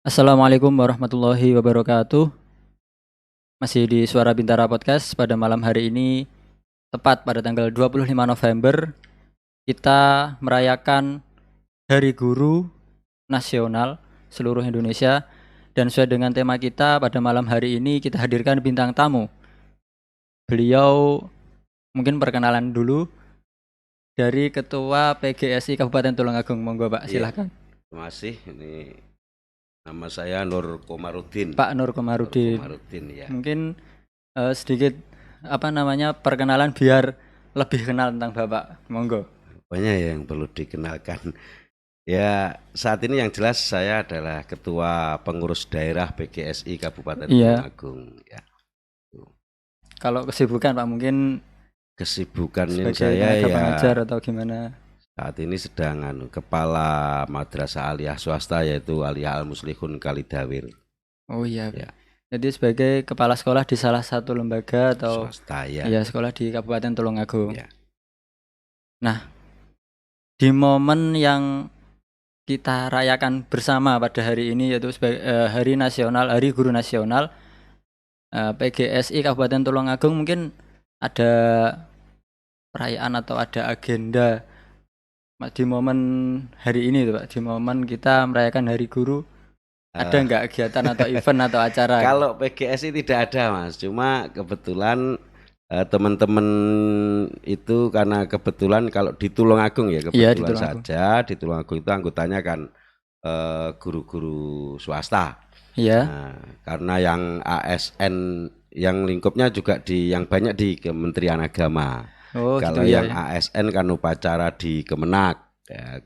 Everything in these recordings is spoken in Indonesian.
Assalamualaikum warahmatullahi wabarakatuh. Masih di Suara Bintara Podcast pada malam hari ini, tepat pada tanggal 25 November, kita merayakan Hari Guru Nasional seluruh Indonesia. Dan sesuai dengan tema kita pada malam hari ini, kita hadirkan bintang tamu. Beliau mungkin perkenalan dulu dari Ketua PGSI Kabupaten Tulungagung. Monggo Pak, silahkan. Terima kasih. Ini nama saya Nur Komarudin. Pak Nur Komarudin. Ya. Mungkin sedikit perkenalan biar lebih kenal tentang Bapak. Monggo. Banyak yang perlu dikenalkan. Ya, saat ini yang jelas saya adalah Ketua Pengurus Daerah PGSI Kabupaten Tulungagung. Ya. Kalau kesibukan Pak, mungkin kesibukannya saya ya pengajar atau gimana? Saat ini sedang kepala madrasah aliyah swasta, yaitu Aliyah Al-Muslihun Kalidawir. Oh iya. Ya. Jadi sebagai kepala sekolah di salah satu lembaga atau swasta, ya. Ya, sekolah di Kabupaten Tulungagung. Ya. Nah, di momen yang kita rayakan bersama pada hari ini, yaitu sebagai Hari Guru Nasional, PGSI Kabupaten Tulungagung mungkin ada perayaan atau ada agenda di momen hari ini tuh Pak, di momen kita merayakan Hari Guru. Ada nggak kegiatan atau event atau acara? Kalau PGSI tidak ada Mas, cuma kebetulan teman-teman itu karena kebetulan kalau di Tulungagung ya kebetulan saja di Tulungagung itu anggotanya kan guru-guru swasta. Iya. Nah, karena yang ASN yang lingkupnya juga yang banyak di Kementerian Agama. Oh, kalau gitu, yang ASN kan upacara di Kemenak. Ya,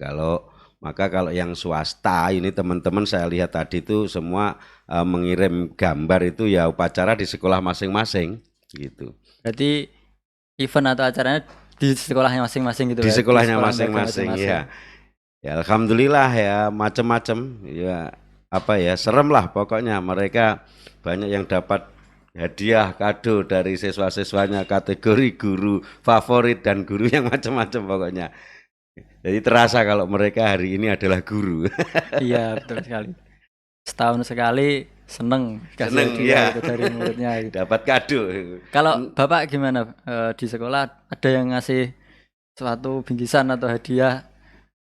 maka kalau yang swasta ini teman-teman saya lihat tadi itu semua mengirim gambar itu ya upacara di sekolah masing-masing gitu. Berarti event atau acaranya di sekolahnya masing-masing gitu. Di sekolahnya masing-masing ya. Ya alhamdulillah ya, macam-macam ya, serem lah pokoknya. Mereka banyak yang dapat hadiah kado dari siswa-siswanya, kategori guru favorit dan guru yang macam-macam pokoknya. Jadi terasa kalau mereka hari ini adalah guru. Iya, betul sekali. Setahun sekali seneng ya gitu dari muridnya gitu. Dapat kado. Kalau Bapak gimana di sekolah, ada yang ngasih suatu bingkisan atau hadiah?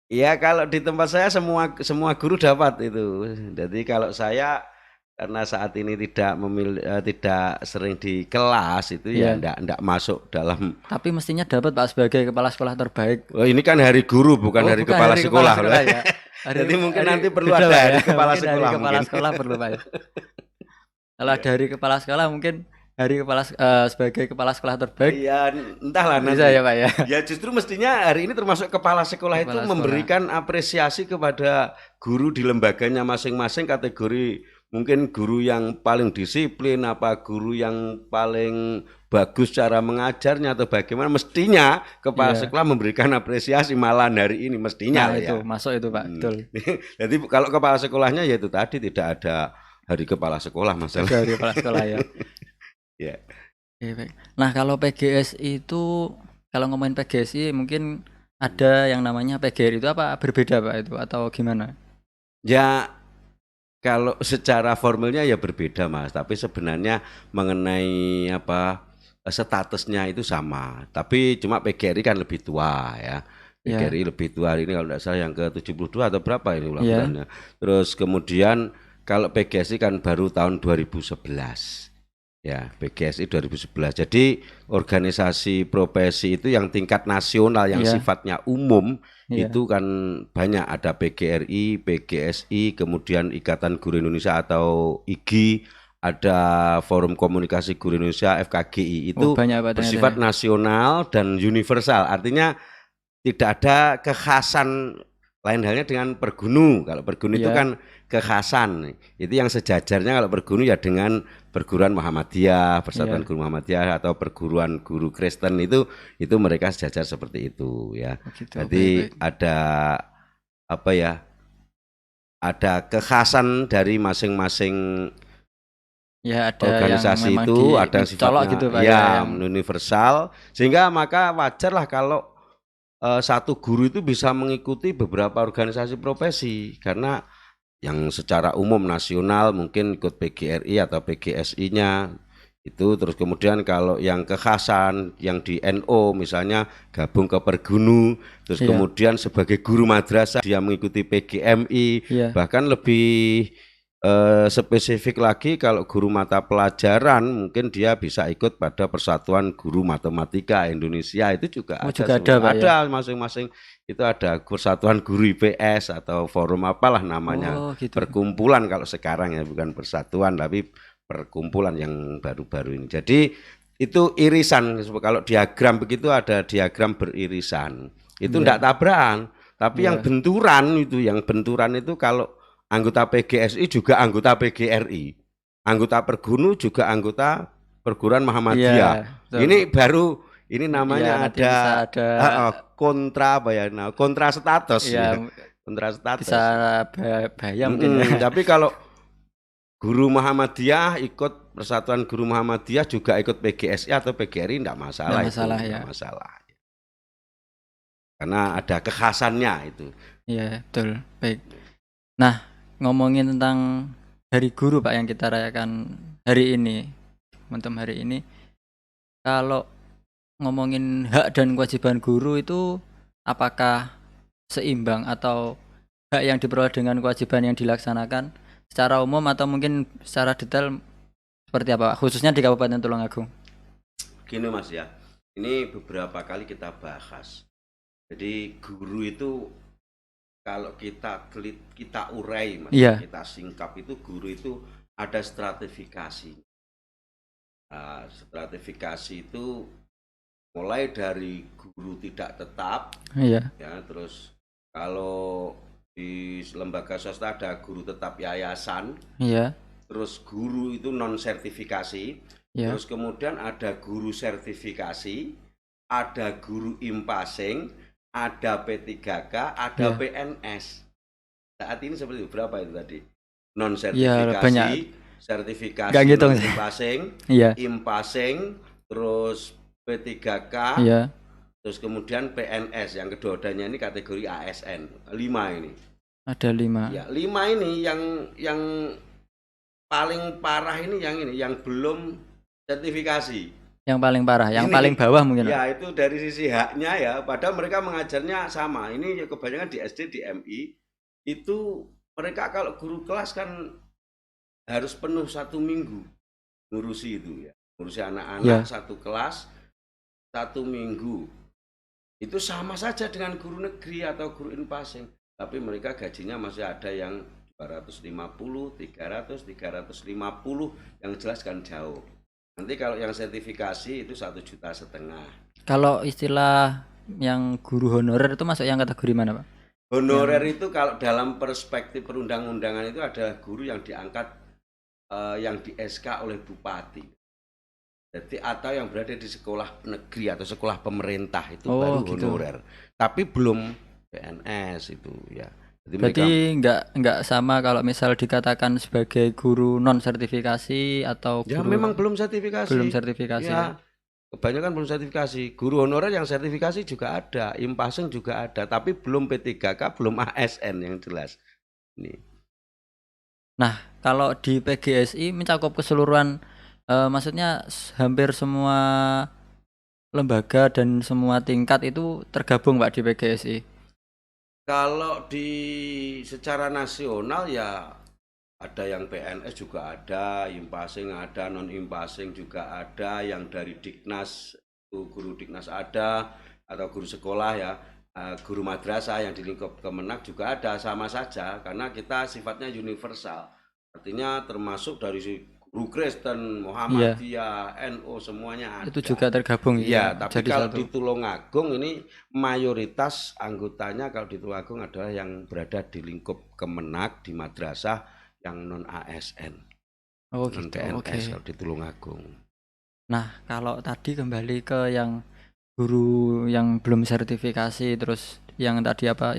Iya, kalau di tempat saya semua guru dapat itu. Jadi kalau saya karena saat ini tidak sering di kelas itu ya enggak masuk dalam. Tapi mestinya dapat Pak sebagai kepala sekolah terbaik. Oh, ini kan hari guru bukan hari kepala sekolah. Ya. Jadi mungkin nanti perlu ada hari kepala sekolah. Hari kepala sekolah perlu Pak. Kalau ada hari kepala sekolah mungkin hari sebagai kepala sekolah terbaik. Iya, entahlah nanti. Bisa ya Pak ya. Ya justru mestinya hari ini termasuk kepala sekolah itu memberikan apresiasi kepada guru di lembaganya masing-masing, kategori mungkin guru yang paling disiplin, guru yang paling bagus cara mengajarnya atau bagaimana, mestinya kepala sekolah memberikan apresiasi malahan hari ini mestinya. Nah, itu masuk itu Pak, betul. Jadi kalau kepala sekolahnya ya itu tadi tidak ada hari kepala sekolah masalah. Hari kepala sekolah ya. Ya. Nah, kalau PGSI itu, kalau ngomongin PGSI mungkin ada yang namanya PGRI itu apa berbeda Pak itu atau gimana? Ya, kalau secara formalnya ya berbeda Mas, tapi sebenarnya mengenai statusnya itu sama. Tapi cuma PGRI kan lebih tua ya. PGRI lebih tua hari ini kalau tidak salah yang ke-72 atau berapa ini ulang tahunnya. Terus kemudian kalau PGSI kan baru tahun 2011. Ya, PGSI 2011. Jadi organisasi profesi itu yang tingkat nasional yang sifatnya umum itu kan banyak, ada PGRI, PGSI, kemudian Ikatan Guru Indonesia atau IGI, ada Forum Komunikasi Guru Indonesia FKGI. Itu bersifat nasional dan universal. Artinya tidak ada kekhasan, lain halnya dengan pergunu. Kalau pergunu itu kan kekhasan. Itu yang sejajarnya kalau pergunu ya dengan perguruan Muhammadiyah, Persatuan Guru Muhammadiyah atau perguruan guru Kristen itu mereka sejajar seperti itu ya. Jadi ada ada kekhasan dari masing-masing organisasi itu, ada sifatnya gitu, Pak, yang universal, sehingga maka wajarlah kalau satu guru itu bisa mengikuti beberapa organisasi profesi, karena Yang secara umum nasional mungkin ikut PGRI atau PGSI-nya itu. Terus kemudian kalau yang kekhasan yang di NO misalnya gabung ke Pergunu, terus Iya. kemudian sebagai guru madrasah dia mengikuti PGMI, Iya. bahkan lebih spesifik lagi kalau guru mata pelajaran mungkin dia bisa ikut pada Persatuan Guru Matematika Indonesia, itu juga Oh, ada juga ada, Pak, ya? ada masing-masing itu ada Persatuan Guru IPS atau forum apalah namanya, Oh, gitu. perkumpulan kalau sekarang ya, bukan persatuan tapi perkumpulan yang baru-baru ini. Jadi itu irisan, kalau diagram begitu ada diagram beririsan. Itu Iya. enggak tabrakan, tapi Iya. yang benturan itu kalau anggota PGSI juga anggota PGRI, anggota Pergunu juga anggota Perguruan Muhammadiyah. Iya, betul. Ini baru ini Iya, namanya nanti bisa ada kontra apa ya? Nah, kontra status ya, ya. Kontra status. bisa bahaya mungkin ya. Tapi kalau Guru Muhammadiyah ikut Persatuan Guru Muhammadiyah juga ikut PGSI atau PGRI enggak masalah, Nggak masalah, itu ya. enggak masalah. Karena ada kekhasannya itu. Iya, betul. Baik. Nah, ngomongin tentang Hari Guru, Pak, yang kita rayakan hari ini, momentum hari ini, kalau ngomongin hak dan kewajiban guru itu apakah seimbang atau hak yang diperoleh dengan kewajiban yang dilaksanakan secara umum atau mungkin secara detail seperti apa, Pak? Khususnya di Kabupaten Tulungagung? Gini Mas ya, ini beberapa kali kita bahas. Jadi guru itu kalau kita urai Mas, Iya. kita singkap itu guru itu ada stratifikasi. Nah, stratifikasi itu mulai dari guru tidak tetap, Iya. ya, terus kalau di lembaga swasta ada guru tetap yayasan, Iya. terus guru itu non sertifikasi, Iya. terus kemudian ada guru sertifikasi, ada guru impasing, ada P3K, ada Iya. PNS. Saat ini seperti itu, berapa itu tadi? Non Iya, sertifikasi, banyak. sertifikasi, Nggak ngitung. non impasing, Iya. impasing, terus P3K, Iya. terus kemudian PNS, yang kedua-duanya ini kategori ASN. 5 ini. Ada 5. Ya, 5 ini yang paling parah ini yang belum sertifikasi. Yang paling parah, yang Ini, paling bawah mungkin. Ya, itu dari sisi haknya ya, padahal mereka mengajarnya sama. Ini kebanyakan di SD, di MI, itu mereka kalau guru kelas kan harus penuh 1 minggu ngurusi itu ya. Ngurusi anak-anak, Ya. 1 kelas 1 minggu. Itu sama saja dengan guru negeri atau guru impasing. Tapi mereka gajinya masih ada yang 250, 300, 350, yang jelas kan jauh. Nanti kalau yang sertifikasi itu 1,5 juta. Kalau istilah yang guru honorer itu masuk yang kategori mana, Pak? Honorer itu kalau dalam perspektif perundang-undangan itu adalah guru yang diangkat yang di SK oleh bupati. Jadi atau yang berada di sekolah negeri atau sekolah pemerintah itu baru gitu. honorer. Tapi belum PNS itu ya. Jadi berarti nggak sama kalau misal dikatakan sebagai guru non sertifikasi atau ya guru memang belum sertifikasi. belum sertifikasi. Ya, kebanyakan belum sertifikasi. Guru honorer yang sertifikasi juga ada, impasing juga ada, tapi belum P3K, belum ASN yang jelas. Ini. Nah, kalau di PGSI mencakup keseluruhan, maksudnya hampir semua lembaga dan semua tingkat itu tergabung, Pak, di PGSI. Kalau di secara nasional ya ada yang PNS juga ada, impasing ada, non impasing juga ada, yang dari Diknas itu guru Diknas ada, atau guru sekolah ya, guru madrasah yang di lingkup Kemenak juga ada, sama saja karena kita sifatnya universal. Artinya termasuk dari guru Kristen, Muhammadiyah, NU semuanya ada. Itu juga tergabung ya. Tapi jadi kalau satu. di Tulungagung ini mayoritas anggotanya kalau di Tulungagung adalah yang berada di lingkup Kemenak, di madrasah yang non ASN. Oh non gitu. PNS Oke. kalau di Tulungagung. Nah, kalau tadi kembali ke yang guru yang belum sertifikasi, terus yang tadi apa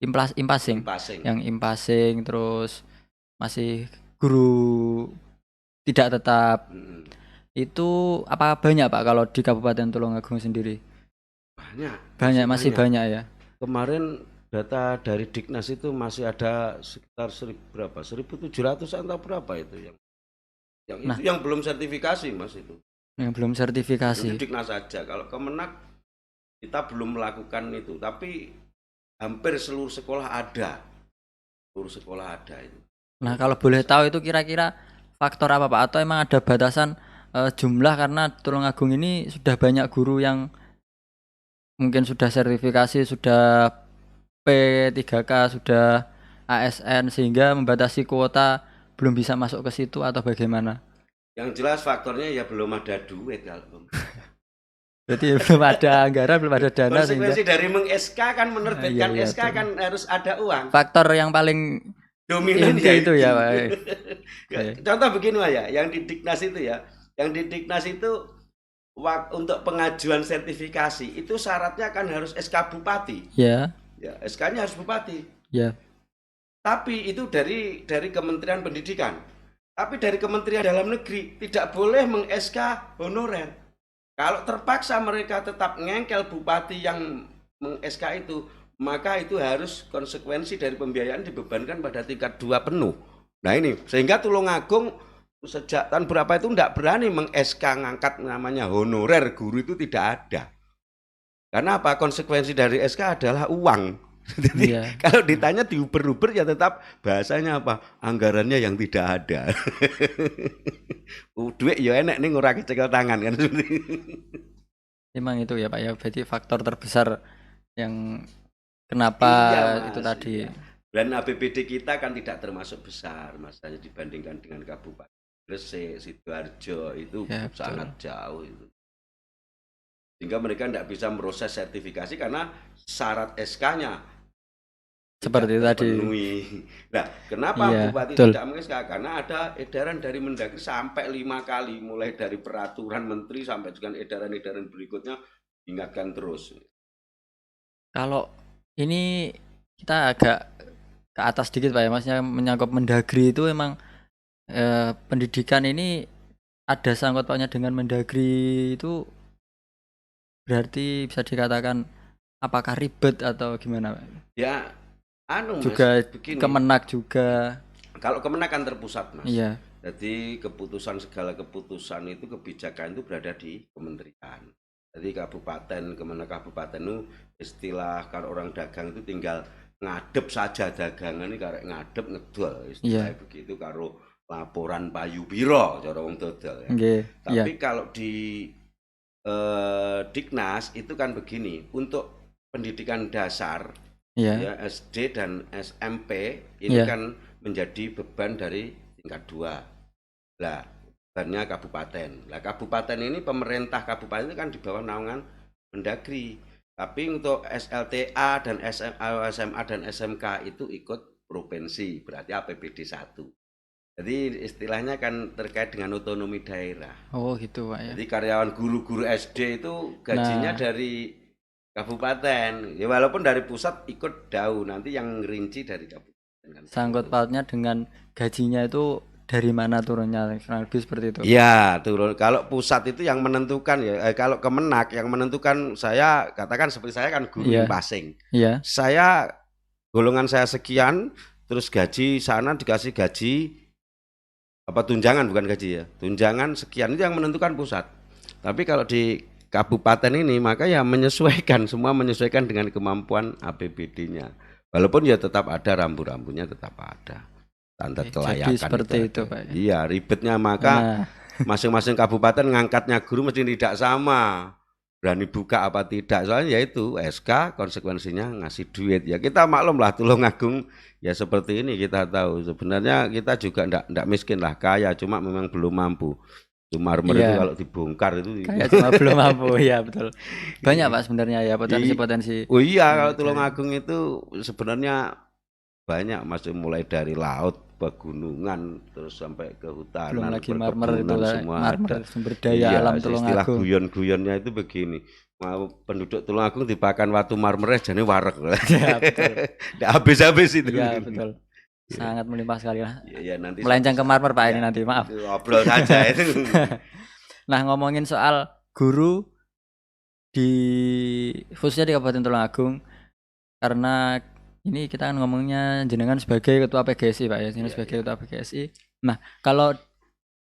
impasing. Yang impasing, terus masih guru tidak tetap. Itu apa banyak, Pak, kalau di Kabupaten Tulungagung sendiri? Banyak, Masih banyak ya. Kemarin data dari Dignas itu masih ada sekitar 1.700-an atau berapa itu yang Nah, itu yang belum sertifikasi Mas itu. yang belum Itu sertifikasi. Dignas saja. Kalau Kemenak kita belum melakukan itu, tapi hampir seluruh sekolah ada. Seluruh sekolah ada itu. Nah, kalau boleh tahu itu kira-kira faktor apa Pak? Atau emang ada batasan jumlah karena Tulungagung ini sudah banyak guru yang mungkin sudah sertifikasi, sudah P3K, sudah ASN sehingga membatasi kuota belum bisa masuk ke situ atau bagaimana? Yang jelas faktornya ya belum ada duit kalau Berarti belum ada anggaran, belum ada dana sehingga konsekuensi dari meng-SK kan menerbitkan iya, SK betul. kan harus ada uang. Faktor yang paling Dominan inti ya itu ya, Pak. Ya, contoh begini Pak ya, yang di Dignas itu ya, yang di Dignas itu untuk pengajuan sertifikasi itu syaratnya kan harus SK Bupati. Ya, Ya, SK-nya harus Bupati. ya. Tapi itu dari Kementerian Pendidikan. Tapi dari Kementerian Dalam Negeri tidak boleh meng-SK honorer. Kalau terpaksa mereka tetap ngengkel bupati yang meng-SK itu, maka itu harus konsekuensi dari pembiayaan dibebankan pada tingkat 2 penuh. Nah ini, sehingga Tulungagung sejak tahun berapa itu tidak berani meng-SK ngangkat namanya honorer guru itu tidak ada. Karena apa? Konsekuensi dari SK adalah uang. Jadi Iya. kalau ditanya diuber-uber ya tetap bahasanya apa? Anggarannya yang tidak ada. Duit ya enak nih ngurang cekel tangan kan. Emang itu ya Pak ya, berarti faktor terbesar yang kenapa Iya, itu Mas, tadi. iya. Dan APBD kita kan tidak termasuk besar, Mas, hanya dibandingkan dengan Kabupaten Gresik, Sidoarjo itu Ya, betul. sangat jauh itu. Sehingga mereka tidak bisa meroses sertifikasi karena syarat SK-nya Seperti tidak tadi. terpenuhi. Nah, kenapa Iya, Bupati betul. tidak meng-SK? Karena ada edaran dari Mendagri sampai 5 kali, mulai dari peraturan menteri sampai dengan edaran-edaran berikutnya diingatkan terus. Kalau ini kita agak ke atas sedikit Pak ya, maksudnya menyangkut Mendagri itu emang pendidikan ini ada sangkut pautnya dengan Mendagri itu berarti bisa dikatakan apakah ribet atau gimana Pak? Ya, Mas, Juga begini. Kemenak juga. Kalau Kemenak kan terpusat, Mas. Iya. Jadi segala keputusan itu kebijakan itu berada di kementerian. Jadi kabupaten, Kemenak kabupaten itu istilah kalau orang dagang itu tinggal ngadep saja dagangan ini karek ngadep ngedol istilah begitu karo laporan payu piro cara wong dodol ya. Nggih. Tapi kalau di Dignas itu kan begini, untuk pendidikan dasar ya SD dan SMP ini kan menjadi beban dari tingkat 2. Lah, bebannya kabupaten. Lah, kabupaten ini pemerintah kabupaten itu kan di bawah naungan Mendagri. Tapi untuk SLTA dan SMA dan SMK itu ikut provinsi, berarti APBD 1. Jadi istilahnya kan terkait dengan otonomi daerah. Oh gitu Pak ya. Jadi karyawan guru-guru SD itu gajinya dari kabupaten. Ya walaupun dari pusat ikut DAU, nanti yang rinci dari kabupaten. Sangkut pautnya dengan gajinya itu dari mana turunnya, kurang lebih seperti itu. Iya, turun. Kalau pusat itu yang menentukan ya, kalau Kemenak yang menentukan, saya katakan seperti saya kan guru passing. Iya. Saya golongan saya sekian, terus gaji sana dikasih gaji apa tunjangan, bukan gaji ya. Tunjangan sekian itu yang menentukan pusat. Tapi kalau di kabupaten ini maka ya menyesuaikan, semua menyesuaikan dengan kemampuan APBD-nya. Walaupun ya tetap ada rambu-rambunya, tetap ada. Tanda kelayakan jadi seperti itu Pak. Iya, ribetnya maka masing-masing kabupaten ngangkatnya guru mesti tidak sama. Berani buka apa tidak, soalnya yaitu SK konsekuensinya ngasih duit. Ya kita maklum lah, Tulungagung ya seperti ini, kita tahu sebenarnya kita juga enggak miskin lah, kaya, cuma memang belum mampu. Marmer itu kalau dibongkar itu kayak cuma belum mampu. Ya betul, banyak Pak sebenarnya ya potensi-potensi. Oh iya, kalau Tulungagung itu sebenarnya banyak, masih mulai dari laut, pegunungan, terus sampai ke hutanan, belum lagi marmer itu semua marmer ada. Sumber daya alam Tulungagung. Istilah guyon-guyonnya itu begini, mau penduduk Tulungagung dipakan watu marmer jadi warek. Ya betul. Nggak habis-habis itu. Ya betul. Sangat melimpah sekali lah. Ya, nanti melenceng ke marmer Pak ini nanti, maaf. Ngobrol saja itu. Nah, ngomongin soal guru khususnya di Kabupaten Tulungagung, karena Ini kita kan ngomongnya jenengan sebagai ketua PGSI Pak ya, jenengan Iya, sebagai iya. ketua PGSI. Nah, kalau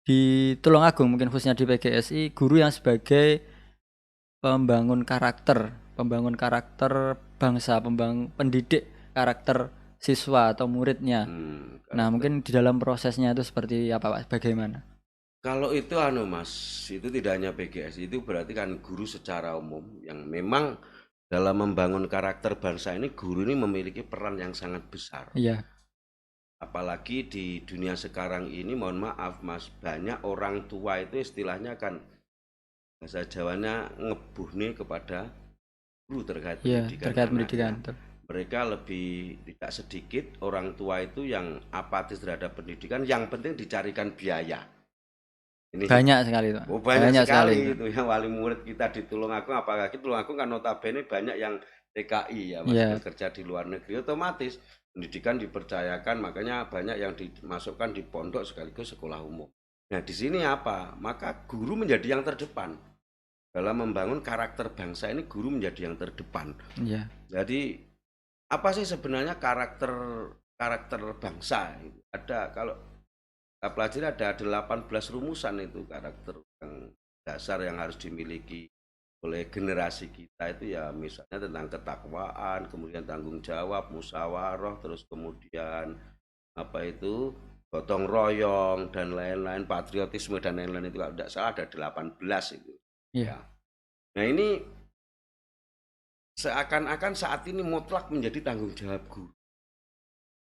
di Tulungagung mungkin khususnya di PGSI, guru yang sebagai pembangun karakter bangsa, pendidik karakter siswa atau muridnya. Nah, Karakter. mungkin di dalam prosesnya itu seperti apa Pak? Bagaimana? Kalau itu Mas, itu tidak hanya PGS, itu berarti kan guru secara umum yang memang dalam membangun karakter bangsa ini guru ini memiliki peran yang sangat besar. Iya, Apalagi di dunia sekarang ini, mohon maaf Mas, banyak orang tua itu istilahnya kan bahasa Jawanya ngebuh nih kepada guru terkait iya pendidikan terkait anaknya. pendidikan. Betul. Mereka lebih tidak sedikit orang tua itu yang apatis terhadap pendidikan, yang penting dicarikan biaya. Ini Banyak sekali Pak. oh, banyak Banyak sekali. sekali itu yang wali murid kita di Tulungagung, apalagi Tulungagung kan notabene banyak yang TKI ya Mas, Iya, bekerja di luar negeri, otomatis pendidikan dipercayakan, makanya banyak yang dimasukkan di pondok sekaligus sekolah umum. Nah, di sini apa? Maka guru menjadi yang terdepan. Dalam membangun karakter bangsa ini guru menjadi yang terdepan. iya. Jadi apa sih sebenarnya karakter karakter bangsa? Ada kalau kita pelajari ada 18 rumusan itu karakter yang dasar yang harus dimiliki oleh generasi kita itu ya, misalnya tentang ketakwaan, kemudian tanggung jawab, musyawarah, terus kemudian apa itu gotong royong dan lain-lain, patriotisme dan lain-lain, itu kalau tidak salah ada 18 itu. Iya. Ya. Nah ini seakan-akan saat ini mutlak menjadi tanggung jawab guru.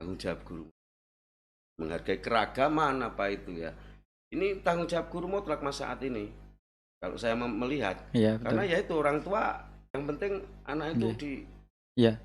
Tanggung jawab guru. Menghargai keragaman apa itu ya. Ini tanggung jawab guru mutlak mas saat ini. Kalau saya melihat, Iya, karena betul. ya itu orang tua yang penting anak itu Iya.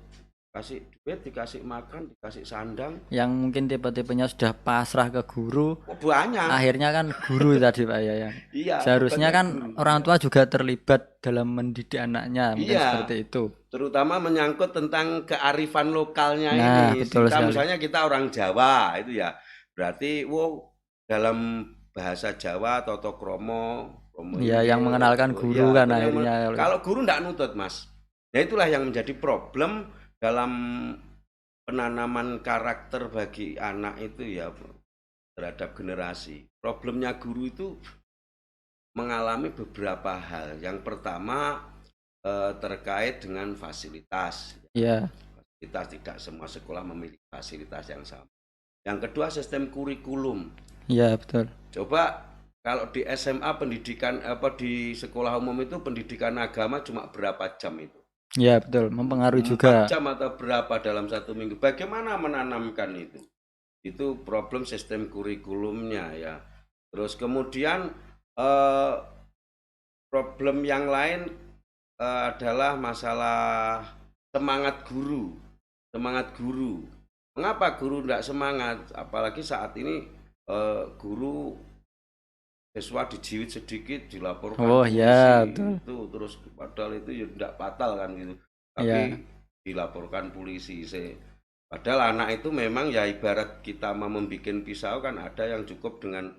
dikasih duit, dikasih makan, dikasih sandang. Yang mungkin tipe-tipenya sudah pasrah ke guru, Oh, banyak. akhirnya kan guru tadi Pak ya yang Iya, seharusnya bebannya kan guru. orang tua juga terlibat dalam mendidik anaknya, mungkin Iya, seperti itu. terutama menyangkut tentang kearifan lokalnya Nah, ini. betul Kita sekali. misalnya kita orang Jawa itu ya, berarti wow dalam bahasa Jawa toto kromo, kromo Ya, yang inggil, mengenalkan gitu. guru Ya, kan akhirnya. kalau guru ndak nutut mas, ya itulah yang menjadi problem dalam penanaman karakter bagi anak itu ya terhadap generasi. Problemnya guru itu mengalami beberapa hal. Yang pertama terkait dengan fasilitas. Iya, Fasilitas tidak semua sekolah memiliki fasilitas yang sama. Yang kedua sistem kurikulum. iya betul. Coba kalau di SMA pendidikan apa di sekolah umum itu pendidikan agama cuma berapa jam itu? Iya betul, mempengaruhi 4 juga. jam atau berapa dalam satu minggu? Bagaimana menanamkan itu? Itu problem sistem kurikulumnya ya. Terus kemudian problem yang lain adalah masalah semangat guru. Semangat guru. Mengapa guru tidak semangat? Apalagi saat ini guru siswa dijiwit sedikit dilaporkan Oh polisi ya, betul. itu, terus padahal itu ya tidak fatal kan gitu. Tapi Iya, dilaporkan polisi. Padahal anak itu memang ya ibarat kita mau membuat pisau kan ada yang cukup dengan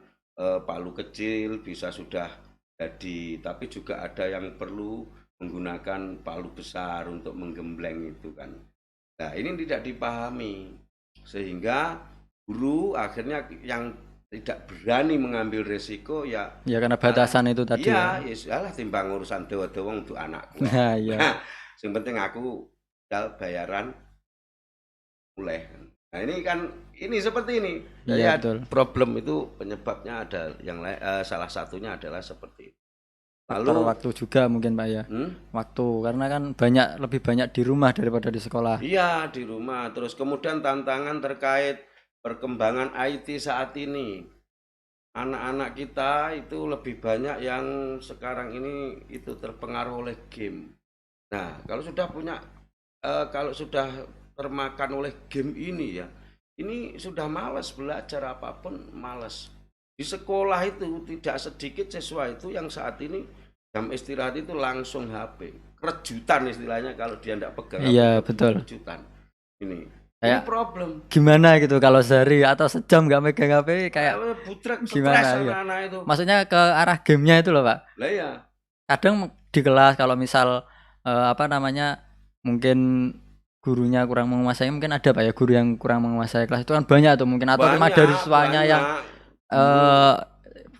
palu kecil bisa sudah jadi, tapi juga ada yang perlu menggunakan palu besar untuk menggembleng itu kan. Nah, ini tidak dipahami sehingga guru akhirnya yang tidak berani mengambil resiko ya ya karena batasan itu tadi ya. iya, ya sudah timbang urusan dewa-dewa untuk anakku. Nah, iya. Nah, yang penting aku bayaran mulai. Nah, ini kan ini seperti ini. Iya Jadi betul. problem itu penyebabnya ada yang lain, salah satunya adalah seperti itu. Faktor Lalu waktu juga mungkin Pak ya. Waktu karena kan lebih banyak di rumah daripada di sekolah. iya di rumah. Terus kemudian tantangan terkait perkembangan IT saat ini. Anak-anak kita itu lebih banyak yang sekarang ini itu terpengaruh oleh game. Nah, kalau sudah termakan oleh game ini ya, ini sudah malas belajar apapun, malas. Di sekolah itu tidak sedikit siswa itu yang saat ini jam istirahat itu langsung HP, kerejutan istilahnya kalau dia tidak pegang Iya HP, betul. kerejutan. Ini Kayak problem. gimana gitu kalau sehari atau sejam nggak megang HP kayak Butrek gimana stres ya? anak-anak itu. Maksudnya ke arah gamenya itu loh Pak. Lah ya, Kadang di kelas kalau misal apa namanya mungkin gurunya kurang menguasai, mungkin ada Pak ya guru yang kurang menguasai kelas itu kan banyak tuh mungkin, atau cuma dari siswanya yang Guru,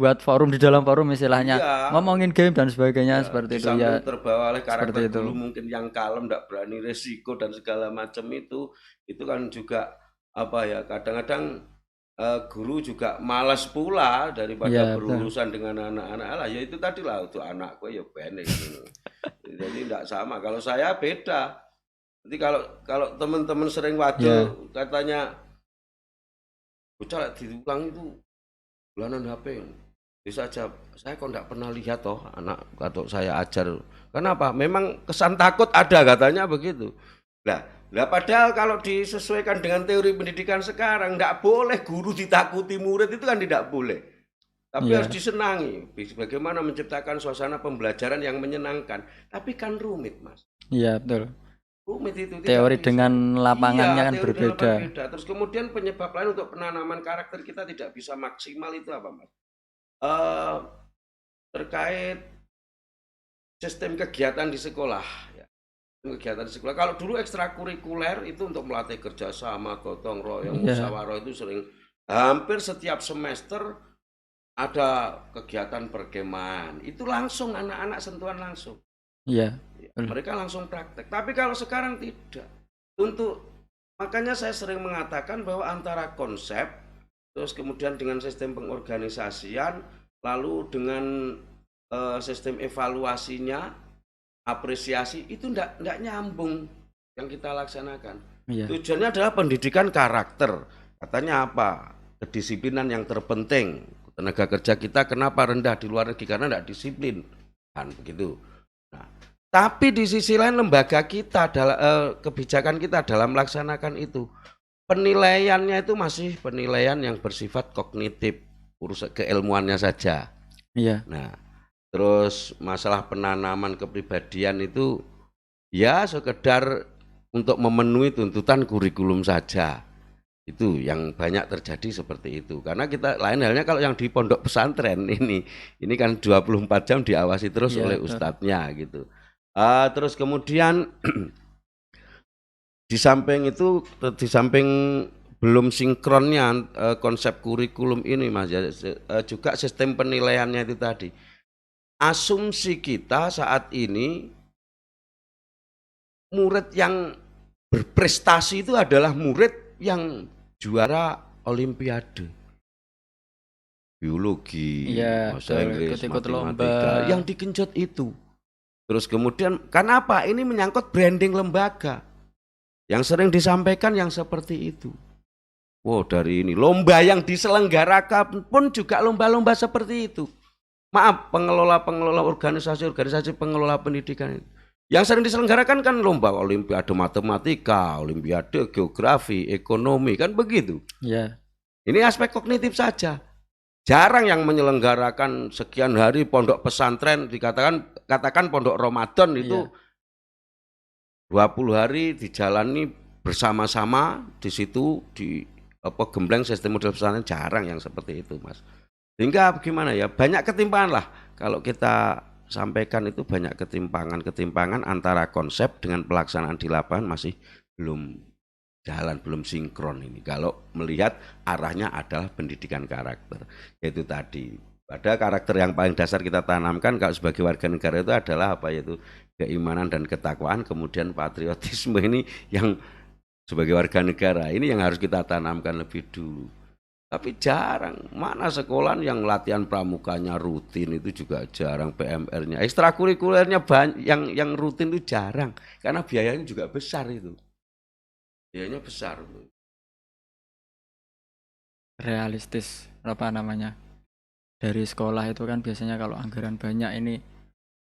buat forum di dalam forum istilahnya iya, ngomongin game dan sebagainya ya, seperti di itu samping ya, terbawa oleh seperti karakter itu. guru mungkin yang kalem, tidak berani resiko dan segala macam itu kan juga apa ya, kadang-kadang guru juga malas pula daripada Iya, betul. berurusan dengan anak-anak lah, ya itu tadi lah, itu anakku ya bener gitu. Jadi tidak sama, kalau saya beda. Jadi kalau teman-teman sering Iya. wadul katanya bocah diulang itu bulanan HP, bisa aja saya kok tidak pernah lihat toh anak atau saya ajar. Kenapa? Memang kesan takut ada katanya begitu. Lah padahal kalau disesuaikan dengan teori pendidikan sekarang, tidak boleh guru ditakuti murid, itu kan tidak boleh. Tapi Iya. harus disenangi. Bagaimana menciptakan suasana pembelajaran yang menyenangkan. Tapi kan rumit, Mas. Iya, betul. Rumit itu. Tidak Teori bisa. dengan lapangannya Iya, kan teori dengan berbeda. berbeda. Terus kemudian penyebab lain untuk penanaman karakter kita tidak bisa maksimal itu apa, Mas? Terkait sistem kegiatan di sekolah. Ya. Kegiatan di sekolah. Kalau dulu ekstrakurikuler itu untuk melatih kerjasama, gotong royong, Iya. musyawarah itu sering hampir setiap semester ada kegiatan perkemahan. Itu langsung anak-anak sentuhan langsung. Iya. Mereka langsung praktek. Tapi kalau sekarang tidak. Makanya saya sering mengatakan bahwa antara konsep terus kemudian dengan sistem pengorganisasian, lalu dengan sistem evaluasinya, apresiasi, itu enggak nyambung yang kita laksanakan. Iya. Tujuannya adalah pendidikan karakter. Katanya apa? Kedisiplinan yang terpenting. Tenaga kerja kita kenapa rendah di luar negeri? Karena enggak disiplin. Kan begitu. Nah, tapi di sisi lain lembaga kita, kebijakan kita dalam melaksanakan itu, penilaiannya itu masih penilaian yang bersifat kognitif, urusan keilmuannya saja. Iya. Nah, terus masalah penanaman kepribadian itu ya sekedar untuk memenuhi tuntutan kurikulum saja. Itu yang banyak terjadi seperti itu. Karena kita lain halnya kalau yang di pondok pesantren ini kan 24 jam diawasi terus Iya, oleh betul. ustadznya gitu. Terus kemudian di samping itu, di samping belum sinkronnya konsep kurikulum ini, Mas, juga sistem penilaiannya itu tadi. Asumsi kita saat ini murid yang berprestasi itu adalah murid yang juara olimpiade. Biologi, Iya, bahasa Inggris, ikut-ikut lomba. matematika, yang digenjot itu. Terus kemudian, kenapa? Ini menyangkut branding lembaga. Yang sering disampaikan yang seperti itu. Wow, dari ini lomba yang diselenggarakan pun juga lomba-lomba seperti itu. Maaf, pengelola organisasi pengelola pendidikan itu. Yang sering diselenggarakan kan lomba olimpiade matematika, olimpiade geografi, ekonomi, kan begitu. Iya. Ini aspek kognitif saja. Jarang yang menyelenggarakan sekian hari pondok pesantren, katakan pondok Ramadan itu 20 hari dijalani bersama-sama di situ di gembleng sistem model pesantren, jarang yang seperti itu, Mas. Sehingga bagaimana ya, banyak ketimpangan lah kalau kita sampaikan itu, banyak ketimpangan antara konsep dengan pelaksanaan di lapangan masih belum jalan, belum sinkron ini. Kalau melihat arahnya adalah pendidikan karakter, yaitu tadi pada karakter yang paling dasar kita tanamkan kalau sebagai warga negara itu adalah apa, yaitu keimanan dan ketakwaan, kemudian patriotisme ini yang sebagai warga negara ini yang harus kita tanamkan lebih dulu. Tapi jarang, mana sekolah yang latihan pramukanya rutin itu juga jarang, PMR-nya, ekstrakurikulernya banyak, yang rutin itu jarang, karena biayanya juga besar itu. Biayanya besar. Realistis, apa namanya? Dari sekolah itu kan biasanya kalau anggaran banyak ini,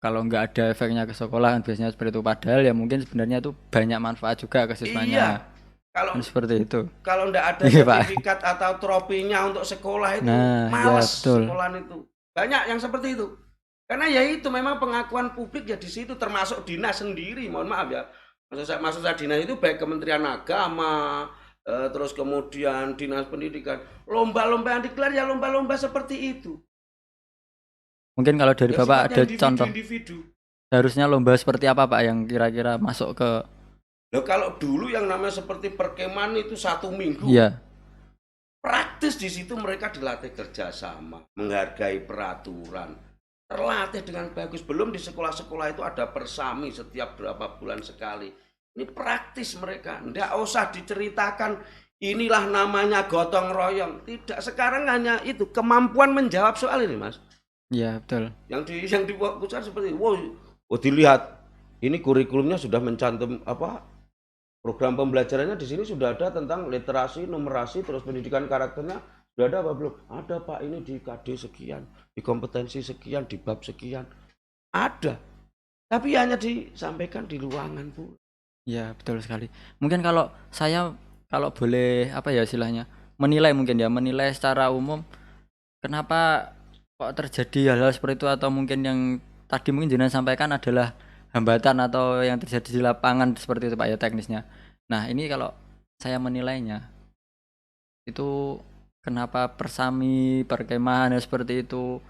kalau nggak ada efeknya ke sekolah kan biasanya seperti itu. Padahal ya mungkin sebenarnya itu banyak manfaat juga ke siswanya. Iya. Kalau kan seperti itu. Kalau enggak ada Iya, Pak. sertifikat atau tropinya untuk sekolah itu, Nah, malas ya, betul. sekolahan itu. Banyak yang seperti itu. Karena ya itu memang pengakuan publik ya di situ, termasuk dinas sendiri. Mohon maaf ya. Maksud saya dinas itu baik Kementerian Agama, terus kemudian Dinas Pendidikan. Lomba-lomba yang digelar ya lomba-lomba seperti itu. Mungkin kalau dari Ya, Bapak ada sifatnya contoh. individu. Harusnya lomba seperti apa, Pak, yang kira-kira masuk ke Loh kalau dulu yang namanya seperti perkemahan itu 1 minggu, Iya, praktis di situ mereka dilatih kerjasama, menghargai peraturan, terlatih dengan bagus. Belum di sekolah-sekolah itu ada persami setiap berapa bulan sekali. Ini praktis mereka, ndak usah diceritakan inilah namanya gotong royong. Tidak, sekarang hanya itu kemampuan menjawab soal ini, Mas. iya betul. Yang difokuskan seperti, wow, oh dilihat ini kurikulumnya sudah mencantum apa program pembelajarannya di sini sudah ada tentang literasi, numerasi, terus pendidikan karakternya sudah ada apa belum? Ada Pak, ini di KD sekian, di kompetensi sekian, di bab sekian. Ada. Tapi hanya disampaikan di ruangan Bu. Iya betul sekali. Mungkin kalau saya kalau boleh apa ya istilahnya menilai mungkin ya menilai secara umum kenapa kok terjadi hal-hal seperti itu atau mungkin yang tadi mungkin jenengan sampaikan adalah hambatan atau yang terjadi di lapangan seperti itu Pak ya teknisnya. Nah ini kalau saya menilainya itu kenapa persami perkemahan ya seperti itu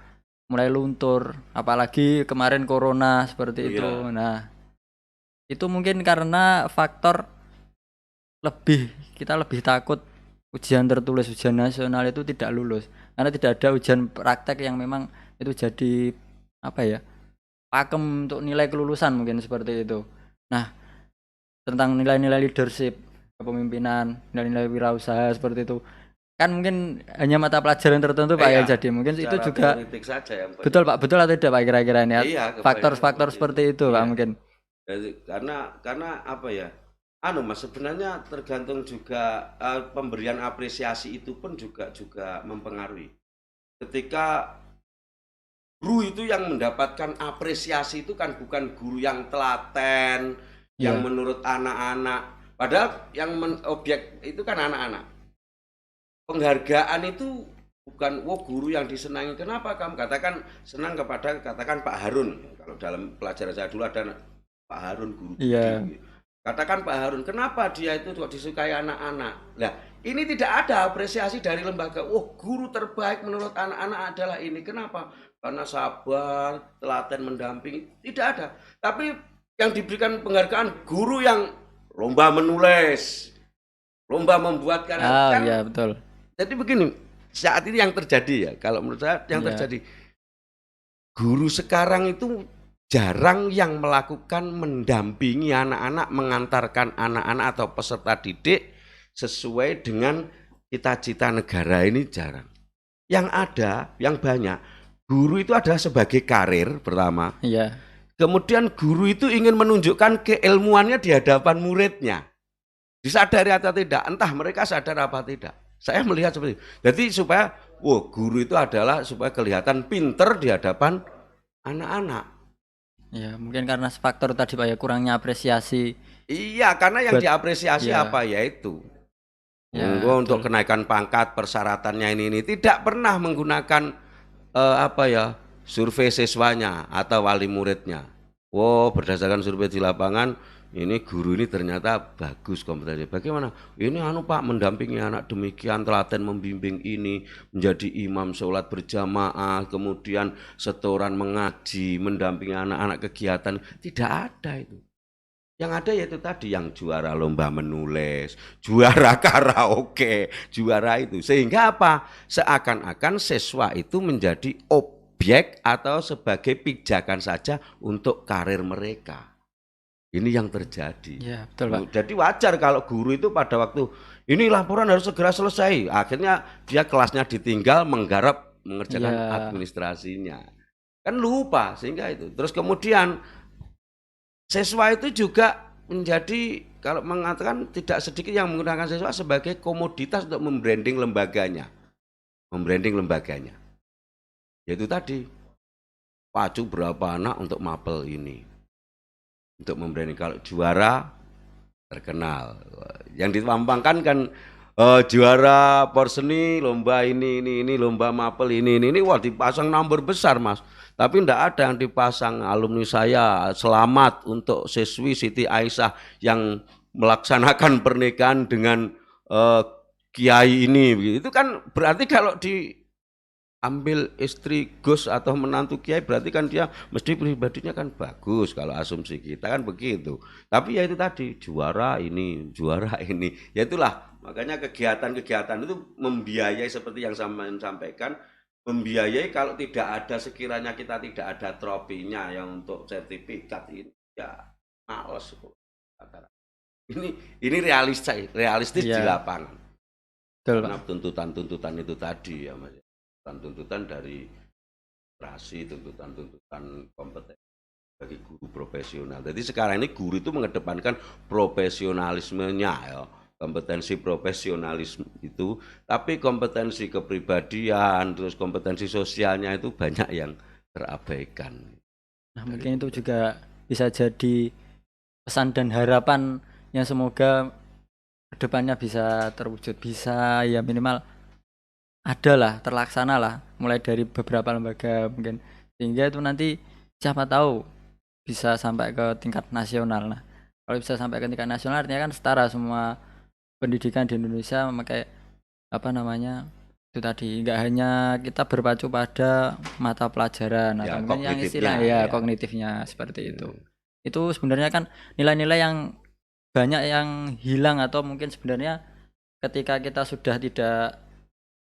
mulai luntur apalagi kemarin corona seperti itu. Iya. Nah itu mungkin karena faktor kita lebih takut ujian tertulis ujian nasional itu tidak lulus karena tidak ada ujian praktek yang memang itu jadi apa ya pakem untuk nilai kelulusan mungkin seperti itu. Nah tentang nilai-nilai leadership kepemimpinan nilai-nilai wirausaha seperti itu kan mungkin hanya mata pelajaran tertentu Pak ya Iya, jadi mungkin itu secara juga teoritik saja yang banyak. betul Pak betul atau tidak Pak kira-kira ini Iya, faktor-faktor kebanyakan seperti itu Pak Iya. mungkin Karena apa ya? Mas sebenarnya tergantung juga pemberian apresiasi itu pun juga mempengaruhi. Ketika guru itu yang mendapatkan apresiasi itu kan bukan guru yang telaten, yang ya menurut anak-anak. Padahal yang objek itu kan anak-anak. Penghargaan itu bukan guru yang disenangi. Kenapa kamu katakan senang kepada katakan Pak Harun? Kalau dalam pelajaran saya dulu ada Pak Harun guru iya Budi. Katakan Pak Harun, kenapa dia itu kok disukai anak-anak? Nah, ini tidak ada apresiasi dari lembaga. Guru terbaik menurut anak-anak adalah ini. Kenapa? Karena sabar, telaten mendampingi. Tidak ada. Tapi yang diberikan penghargaan guru yang lomba menulis, lomba membuat karya kan. iya betul Jadi begini, saat ini yang terjadi ya, kalau menurut saya yang Iya. terjadi guru sekarang itu jarang yang melakukan mendampingi anak-anak, mengantarkan anak-anak atau peserta didik sesuai dengan cita-cita negara ini jarang. Yang ada, yang banyak, guru itu adalah sebagai karir pertama. Iya. Kemudian guru itu ingin menunjukkan keilmuannya di hadapan muridnya. Disadari atau tidak, entah mereka sadar apa tidak. Saya melihat seperti itu. Jadi supaya, guru itu adalah supaya kelihatan pinter di hadapan anak-anak. Ya, mungkin karena faktor tadi Pak ya kurangnya apresiasi. Iya, karena yang diapresiasi ya. apa yaitu Ya, untuk kenaikan pangkat persyaratannya ini tidak pernah menggunakan survei siswanya atau wali muridnya. Berdasarkan survei di lapangan ini guru ini ternyata bagus kompetensinya. Bagaimana? Ini Pak mendampingi anak demikian telaten membimbing ini menjadi imam sholat berjamaah, kemudian setoran mengaji, mendampingi anak-anak kegiatan. Tidak ada itu. Yang ada yaitu tadi yang juara lomba menulis, juara karaoke, juara itu. Sehingga apa? Seakan-akan siswa itu menjadi objek atau sebagai pijakan saja untuk karir mereka. Ini yang terjadi. Ya, betul Pak. Jadi wajar kalau guru itu pada waktu ini laporan harus segera selesai. Akhirnya dia kelasnya ditinggal menggarap mengerjakan administrasinya. Kan lupa sehingga itu. Terus kemudian siswa itu juga menjadi kalau mengatakan tidak sedikit yang menggunakan siswa sebagai komoditas untuk membranding lembaganya. Yaitu tadi pacu berapa anak untuk mapel ini. Untuk membranding kalau juara terkenal. Yang ditampangkan kan juara porseni lomba ini lomba mapel ini dipasang nomor besar Mas. Tapi enggak ada yang dipasang alumni saya selamat untuk siswi Siti Aisyah yang melaksanakan pernikahan dengan kiai ini. Itu kan berarti kalau di ambil istri Gus atau menantu Kiai berarti kan dia mesti pribadinya kan bagus kalau asumsi kita kan begitu. Tapi ya itu tadi juara ini, juara ini. Ya itulah makanya kegiatan-kegiatan itu membiayai seperti yang saya sampaikan, membiayai kalau tidak ada sekiranya kita tidak ada trofinya yang untuk sertifikat ini ya males kok. Ini realistis di Iya, lapangan. betul Karena Pak. tuntutan-tuntutan itu tadi ya Mas. Tuntutan dari tuntutan kompeten bagi guru profesional. Jadi sekarang ini guru itu mengedepankan profesionalismenya ya, kompetensi profesionalisme itu, tapi kompetensi kepribadian, terus kompetensi sosialnya itu banyak yang terabaikan. Nah, mungkin itu juga bisa jadi pesan dan harapan yang semoga kedepannya bisa terwujud, bisa ya minimal ada lah, terlaksana lah, mulai dari beberapa lembaga mungkin, sehingga itu nanti siapa tahu bisa sampai ke tingkat nasional. Nah, kalau bisa sampai ke tingkat nasional artinya kan setara semua pendidikan di Indonesia memakai apa namanya itu tadi, nggak hanya kita berpacu pada mata pelajaran Ya, atau mungkin yang kognitifnya istilah ya ya. kognitifnya seperti itu. Itu sebenarnya kan nilai-nilai yang banyak yang hilang atau mungkin sebenarnya ketika kita sudah tidak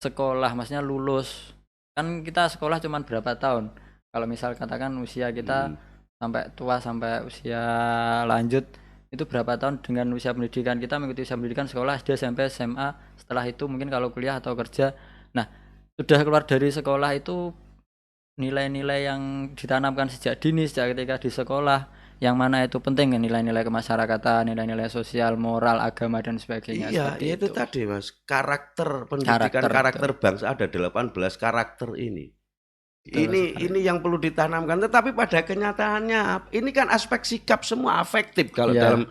sekolah, maksudnya lulus, kan kita sekolah cuma berapa tahun. Kalau misal katakan usia kita sampai tua, sampai usia lanjut itu berapa tahun dengan usia pendidikan kita, mengikuti usia pendidikan sekolah SD SMP SMA, setelah itu mungkin kalau kuliah atau kerja. Nah, sudah keluar dari sekolah itu nilai-nilai yang ditanamkan sejak dini, sejak ketika di sekolah, yang mana itu penting, nilai-nilai kemasyarakatan, nilai-nilai sosial, moral, agama dan sebagainya. Iya, Seperti itu tadi Mas, karakter pendidikan Karakter, karakter bangsa ada 18 karakter ini. betul sekali. Ini yang perlu ditanamkan, tetapi pada kenyataannya ini kan aspek sikap semua afektif. Kalau Iya. dalam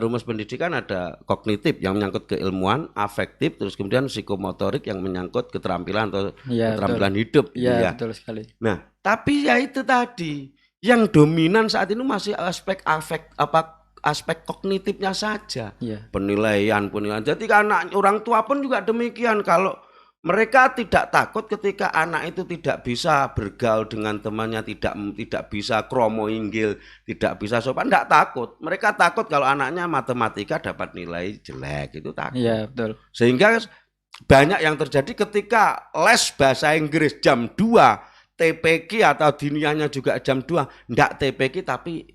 rumus pendidikan ada kognitif yang menyangkut keilmuan, afektif, terus kemudian psikomotorik yang menyangkut keterampilan atau Iya, keterampilan hidup gitu Iya, ya. betul sekali. Nah, tapi ya itu tadi yang dominan saat ini masih aspek kognitifnya saja. Iya. Penilaian. Jadi anak orang tua pun juga demikian. Kalau mereka tidak takut ketika anak itu tidak bisa bergaul dengan temannya, tidak bisa kromo inggil, tidak bisa sopan, tidak takut. Mereka takut kalau anaknya matematika dapat nilai jelek, itu takut. Iya, betul. Sehingga banyak yang terjadi ketika les bahasa Inggris jam 2, TPQ atau diniahnya juga jam 2, enggak TPQ tapi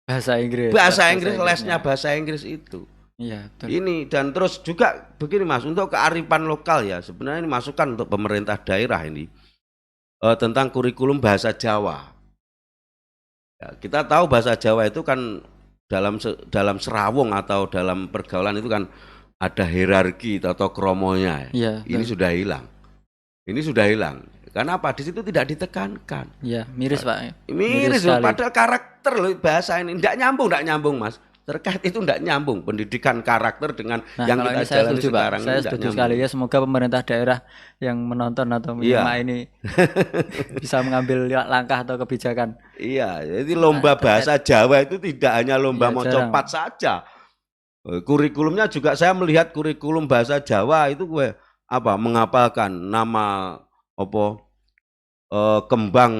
Bahasa Inggris. bahasa Inggris, Inggrisnya. lesnya bahasa Inggris itu. Iya, betul. Ini dan terus juga begini Mas, untuk kearifan lokal ya, sebenarnya ini masukan untuk pemerintah daerah ini tentang kurikulum bahasa Jawa. Ya, kita tahu bahasa Jawa itu kan dalam serawung atau dalam pergaulan itu kan ada hierarki atau kromonya. Iya, Ini betul. sudah hilang. Ini sudah hilang. Karena apa? Di situ tidak ditekankan. Iya, miris Pak. Miris loh, sekali. padahal karakter loh bahasa ini enggak nyambung Mas. Terkait itu enggak nyambung pendidikan karakter dengan Nah, yang kalau kita ini saya jalani setuju Pak. sekarang Saya ini enggak setuju nyambung. sekali ya. Semoga pemerintah daerah yang menonton atau menyimak Iya. ini bisa mengambil langkah atau kebijakan. Iya, jadi lomba bahasa Jawa itu tidak hanya lomba Iya, mocopat saja. Kurikulumnya juga saya melihat kurikulum bahasa Jawa itu menghafalkan nama apa kembang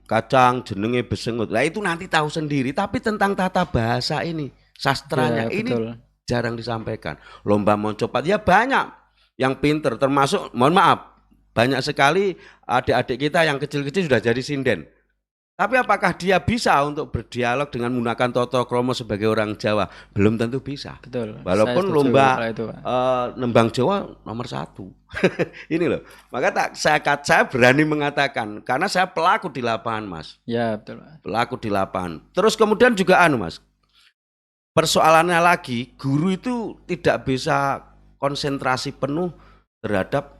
kacang jenenge besengut. Lah itu nanti tahu sendiri, tapi tentang tata bahasa ini, sastranya Iya, ini betul. jarang disampaikan. Lomba mocopat ya banyak yang pinter, termasuk mohon maaf, banyak sekali adik-adik kita yang kecil-kecil sudah jadi sinden. Tapi apakah dia bisa untuk berdialog dengan menggunakan toto kromo sebagai orang Jawa? Belum tentu bisa. Betul. Walaupun Saya setuju lomba kalau itu, Pak. nembang Jawa nomor 1. Ini loh. Maka saya berani mengatakan karena saya pelaku di lapangan, Mas. Ya, betul, Pak. Pelaku di lapangan. Terus kemudian juga Mas. Persoalannya lagi, guru itu tidak bisa konsentrasi penuh terhadap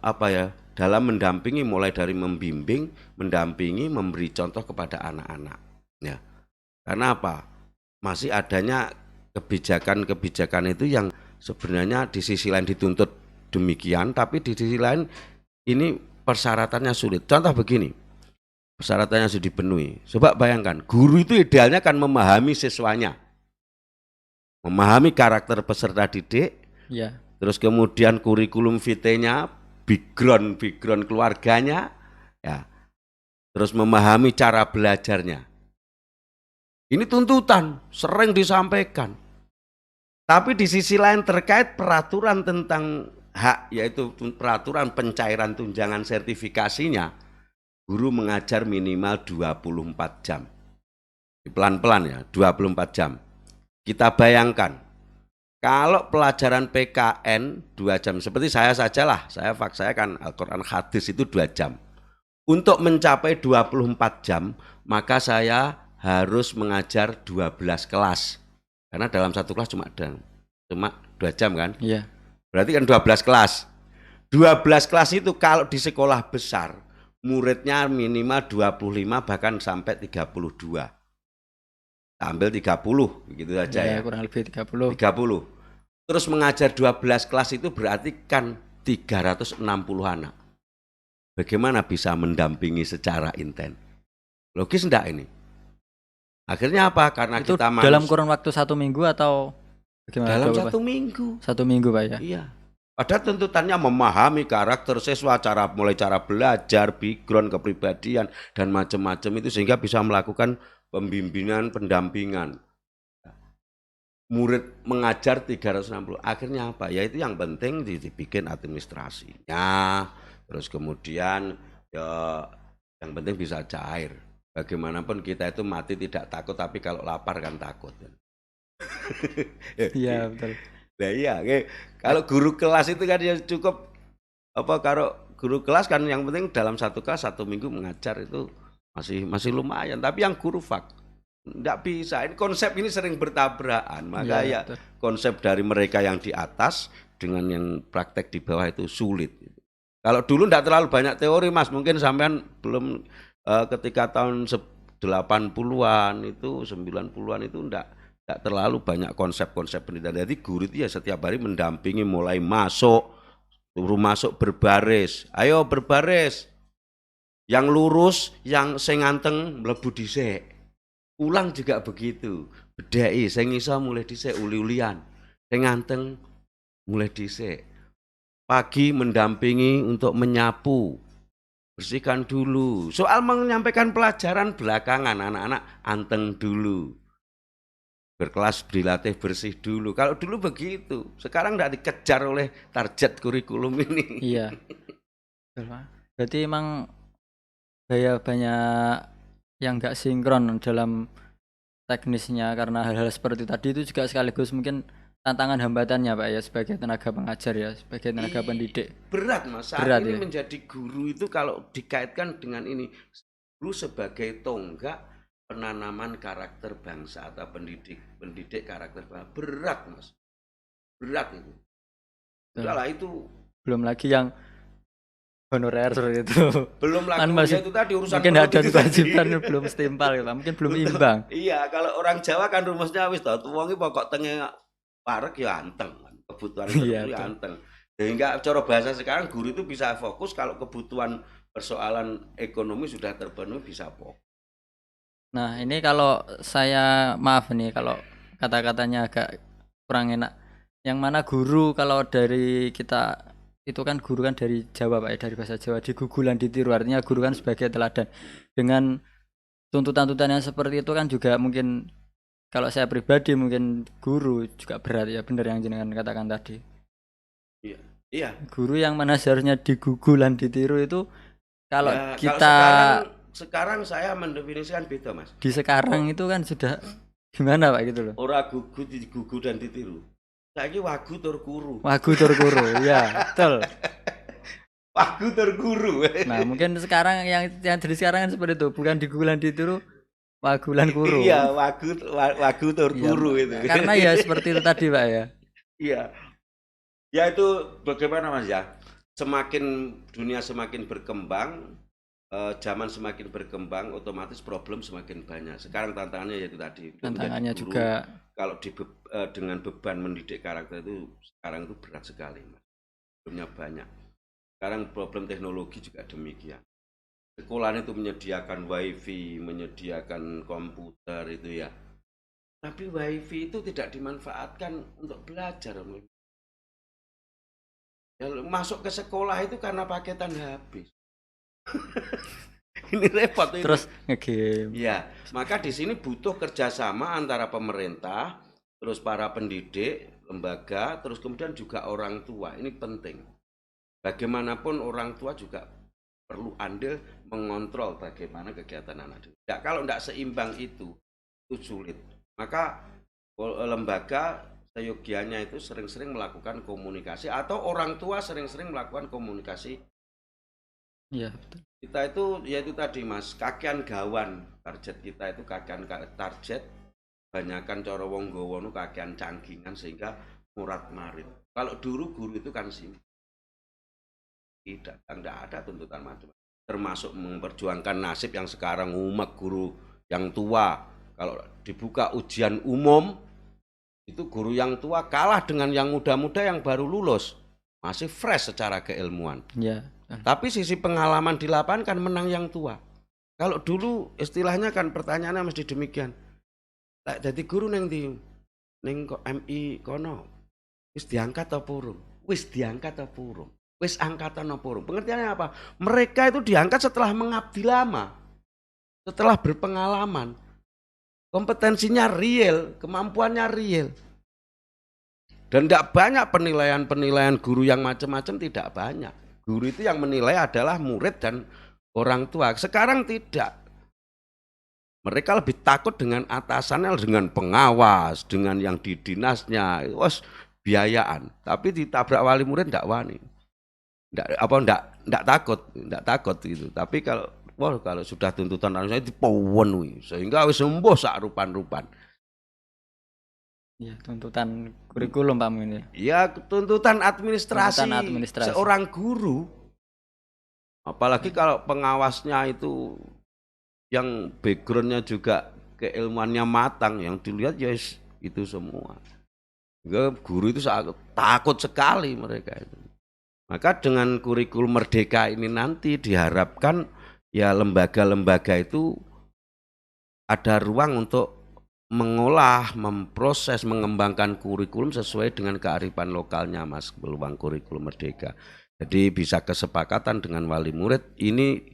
dalam mendampingi, mulai dari membimbing, mendampingi, memberi contoh kepada anak-anak. Ya. Karena apa? Masih adanya kebijakan-kebijakan itu yang sebenarnya di sisi lain dituntut demikian, tapi di sisi lain ini persyaratannya sulit. Contoh begini, persyaratannya sudah dipenuhi. Coba bayangkan, guru itu idealnya kan memahami siswanya, memahami karakter peserta didik, Ya. terus kemudian kurikulum vitae-nya, background keluarganya, Ya. Terus memahami cara belajarnya. Ini tuntutan, sering disampaikan. Tapi di sisi lain terkait peraturan tentang hak, yaitu peraturan pencairan tunjangan sertifikasinya, guru mengajar minimal 24 jam. Pelan-pelan ya, 24 jam. Kita bayangkan, kalau pelajaran PKN 2 jam, seperti saya sajalah, saya kan Al-Quran hadis itu 2 jam. Untuk mencapai 24 jam, maka saya harus mengajar 12 kelas. Karena dalam satu kelas cuma 2 jam kan? Iya. Berarti kan 12 kelas. 12 kelas itu kalau di sekolah besar, muridnya minimal 25 bahkan sampai 32. Ambil 30, begitu saja ya. Kurang lebih 30. 30. Terus mengajar 12 kelas itu berarti kan 360 anak. Bagaimana bisa mendampingi secara intens? Logis enggak ini? Akhirnya apa? Karena itu kita dalam kurun waktu 1 minggu atau bagaimana? dalam 1 minggu. 1 minggu Pak ya? Iya. Padahal tuntutannya memahami karakter siswa, mulai cara belajar, background, kepribadian, dan macam-macam itu sehingga bisa melakukan pembimbingan, pendampingan. Murid mengajar 360. Akhirnya apa? Ya itu yang penting dibikin administrasinya. Terus kemudian ya yang penting bisa cair. Bagaimanapun kita itu mati tidak takut, tapi kalau lapar kan takut. Iya betul. Nah iya, kalau guru kelas itu kan ya cukup kalau guru kelas kan yang penting dalam satu kelas 1 minggu mengajar itu masih lumayan. Tapi yang guru fak enggak bisa. Ini konsep ini sering bertabrakan. Maka ya konsep dari mereka yang di atas dengan yang praktek di bawah itu sulit. Kalau dulu enggak terlalu banyak teori Mas, mungkin sampean belum ketika tahun 80-an itu 90-an itu enggak terlalu banyak konsep-konsep pendidikan. Jadi guru itu ya setiap hari mendampingi mulai masuk, suruh masuk berbaris. Ayo berbaris. Yang lurus, yang sing nganteng mlebu dhisik. Ulang juga begitu. Bedheki sing iso mulai dhisik uli-ulian. Sing nganteng mulai dhisik. Pagi mendampingi untuk menyapu. Bersihkan dulu. Soal menyampaikan pelajaran belakangan, anak-anak anteng dulu. Berkelas dilatih bersih dulu. Kalau dulu begitu, sekarang tidak dikejar oleh target kurikulum ini. Iya. Berarti emang banyak yang nggak sinkron dalam teknisnya, karena hal-hal seperti tadi itu juga sekaligus mungkin tantangan hambatannya Pak ya, sebagai tenaga pengajar ya, sebagai tenaga pendidik. Berat Mas, saat ini ya? Menjadi guru itu kalau dikaitkan dengan ini, guru sebagai tonggak penanaman karakter bangsa atau pendidik karakter bangsa, berat Mas, berat itu. Udahlah itu. Belum lagi yang honorer seperti itu. Belum lagi ya itu tadi urusan mungkin ada kewajiban belum setimpal gitu, mungkin belum imbang. Iya, kalau orang Jawa kan rumusnya wis to, wong iki pokok tenge parek ya anteng, kebutuhan ya anteng. Sehingga cara bahasa sekarang guru itu bisa fokus kalau kebutuhan persoalan ekonomi sudah terpenuhi, bisa fokus. Nah ini kalau saya maaf nih kalau kata-katanya agak kurang enak. Yang mana guru kalau dari kita itu kan guru kan dari Jawa Pak ya, dari bahasa Jawa, digugulan ditiru, artinya guru kan sebagai teladan. Dengan tuntutan-tuntutan yang seperti itu kan juga mungkin kalau saya pribadi mungkin guru juga berat ya, benar yang jenengan katakan tadi. Iya. Guru yang mana seharusnya digugulan ditiru itu kalau ya, kita kalau sekarang saya mendefinisikan beda Mas. Di sekarang itu kan sudah gimana Pak gitu loh. Ora gugu dan ditiru. Saiki wagu tur kuru. Wagu tur kuru, ya betul. Wagu tur kuru. Nah mungkin sekarang yang jadi sekarang kan seperti itu, bukan digugulan ditiru, wagulan kuru. Iya, wagu tur kuru itu. Karena ya seperti itu tadi Pak ya. Iya. Ya itu bagaimana Mas ya? Dunia semakin berkembang, zaman semakin berkembang, otomatis problem semakin banyak. Sekarang tantangannya yaitu tadi. Tantangannya guru, juga kalau dengan beban mendidik karakter itu sekarang itu berat sekali, Mas. Problemnya banyak. Sekarang problem teknologi juga demikian. Sekolah itu menyediakan wifi, menyediakan komputer itu ya. Tapi wifi itu tidak dimanfaatkan untuk belajar. Ya, masuk ke sekolah itu karena paketan habis. Ini repot ini. Terus ngegame. Ya, maka di sini butuh kerjasama antara pemerintah, terus para pendidik, lembaga, terus kemudian juga orang tua. Ini penting. Bagaimanapun orang tua juga perlu andil mengontrol bagaimana kegiatan anak. Ya, kalau tidak seimbang itu sulit. Maka lembaga seyogianya itu sering-sering melakukan komunikasi atau orang tua sering-sering melakukan komunikasi. Iya, betul. Kita itu yaitu tadi Mas, kakean gawan. Target kita itu kakean target banyakan cara wong gawa nu kakean canggingan sehingga murat marit. Kalau dulu guru itu kan simpel. Tidak ada tuntutan macam. Termasuk memperjuangkan nasib yang sekarang umat guru yang tua. Kalau dibuka ujian umum itu guru yang tua kalah dengan yang muda-muda yang baru lulus. Masih fresh secara keilmuan. Iya. Tapi sisi pengalaman di lapangan kan menang yang tua. Kalau dulu istilahnya kan pertanyaannya mesti demikian. Lek dadi guru ning ndi? Ning kok MI kono. Wis diangkat apa urung? Wis diangkat apa urung? Wis angkatan apa urung? Pengertiannya apa? Mereka itu diangkat setelah mengabdi lama. Setelah berpengalaman. Kompetensinya real, kemampuannya real. Dan tidak banyak penilaian-penilaian guru yang macam-macam, tidak banyak. Guru itu yang menilai adalah murid dan orang tua. Sekarang tidak. Mereka lebih takut dengan atasannya, dengan pengawas, dengan yang di dinasnya. Wes biayaan. Tapi ditabrak wali murid tidak wani. Tidak takut itu. Tapi kalau sudah tuntutan saya dipenuhi sehingga wis sembuh sak rupan-rupan. Ya, tuntutan kurikulum Pak ini. Ya, tuntutan administrasi seorang guru. Apalagi kalau pengawasnya itu yang backgroundnya juga keilmuannya matang, yang dilihat ya itu semua. Guru itu takut sekali mereka itu. Maka dengan kurikulum merdeka ini nanti diharapkan ya lembaga-lembaga itu ada ruang untuk mengolah, memproses, mengembangkan kurikulum sesuai dengan kearifan lokalnya Mas, peluang kurikulum merdeka. Jadi bisa kesepakatan dengan wali murid, ini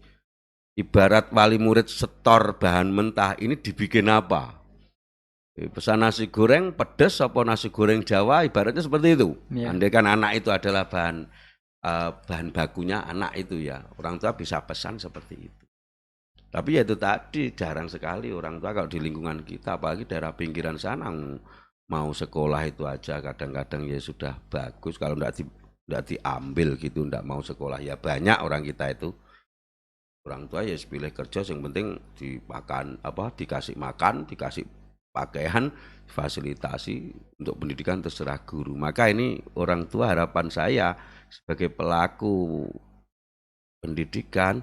ibarat wali murid setor bahan mentah, ini dibikin apa? Pesan nasi goreng pedas apa nasi goreng Jawa, ibaratnya seperti itu. Ya. Andai kan anak itu adalah bahan bakunya anak itu ya, orang tua bisa pesan seperti itu. Tapi ya itu tadi jarang sekali orang tua kalau di lingkungan kita, apalagi daerah pinggiran sana mau sekolah itu aja kadang-kadang ya sudah bagus. Kalau enggak diambil gitu, enggak mau sekolah ya banyak orang kita itu. Orang tua ya pilih kerja, yang penting dimakan dikasih makan, dikasih pakaian, fasilitasi untuk pendidikan terserah guru. Maka ini orang tua harapan saya sebagai pelaku pendidikan,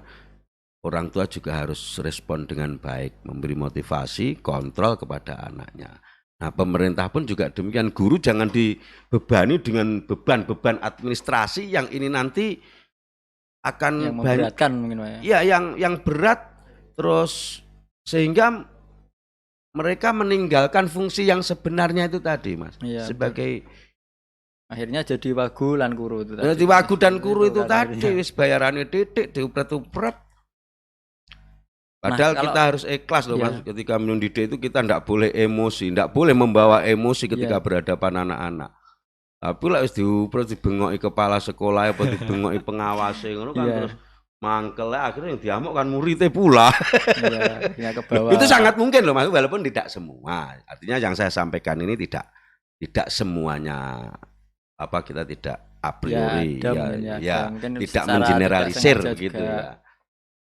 orang tua juga harus respon dengan baik, memberi motivasi, kontrol kepada anaknya. Nah, pemerintah pun juga demikian, guru jangan dibebani dengan beban-beban administrasi yang ini nanti akan yang memberatkan mungkin Pak ya. Ya, yang berat terus sehingga mereka meninggalkan fungsi yang sebenarnya itu tadi, Mas. Ya, sebagai akhirnya jadi wagu lan guru itu tadi. Jadi wagu dan guru itu tadi wis bayarannya titik diupret-upret. Padahal kita harus ikhlas loh Mas, ketika mendidik itu kita tidak boleh emosi, tidak boleh membawa emosi ketika berhadapan anak-anak. Tapi lah wis dibengoki kepala sekolah apa dibengoki pengawas ngono kan terus mangkel akhirnya yang diamuk kan muridnya pula. Iya, ke bawah. Itu sangat mungkin loh Mas, walaupun tidak semua. Artinya yang saya sampaikan ini tidak semuanya kita tidak a priori tidak mengeneralisir gitu ya.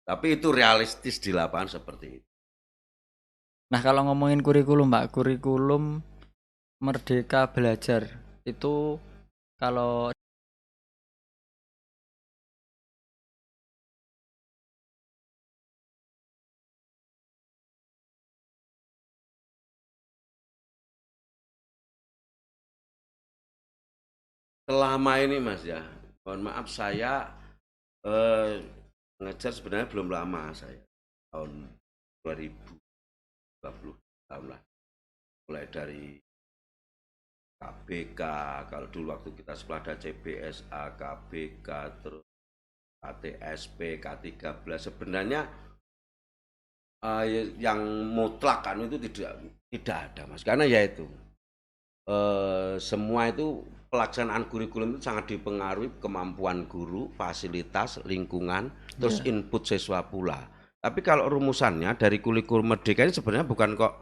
Tapi itu realistis di lapangan seperti itu. Nah, kalau ngomongin kurikulum Pak, kurikulum Merdeka Belajar itu kalau selama ini Mas ya, mohon maaf saya mengajar sebenarnya belum lama, saya tahun 2020 tahun lah, mulai dari KBK, kalau dulu waktu kita sekolah ada CBSA, KBK, terus KTSP, K13 sebenarnya yang mutlak kan itu tidak ada Mas, karena ya itu semua itu pelaksanaan kurikulum itu sangat dipengaruhi kemampuan guru, fasilitas, lingkungan, terus input siswa pula. Tapi kalau rumusannya dari kurikulum Merdeka ini sebenarnya bukan kok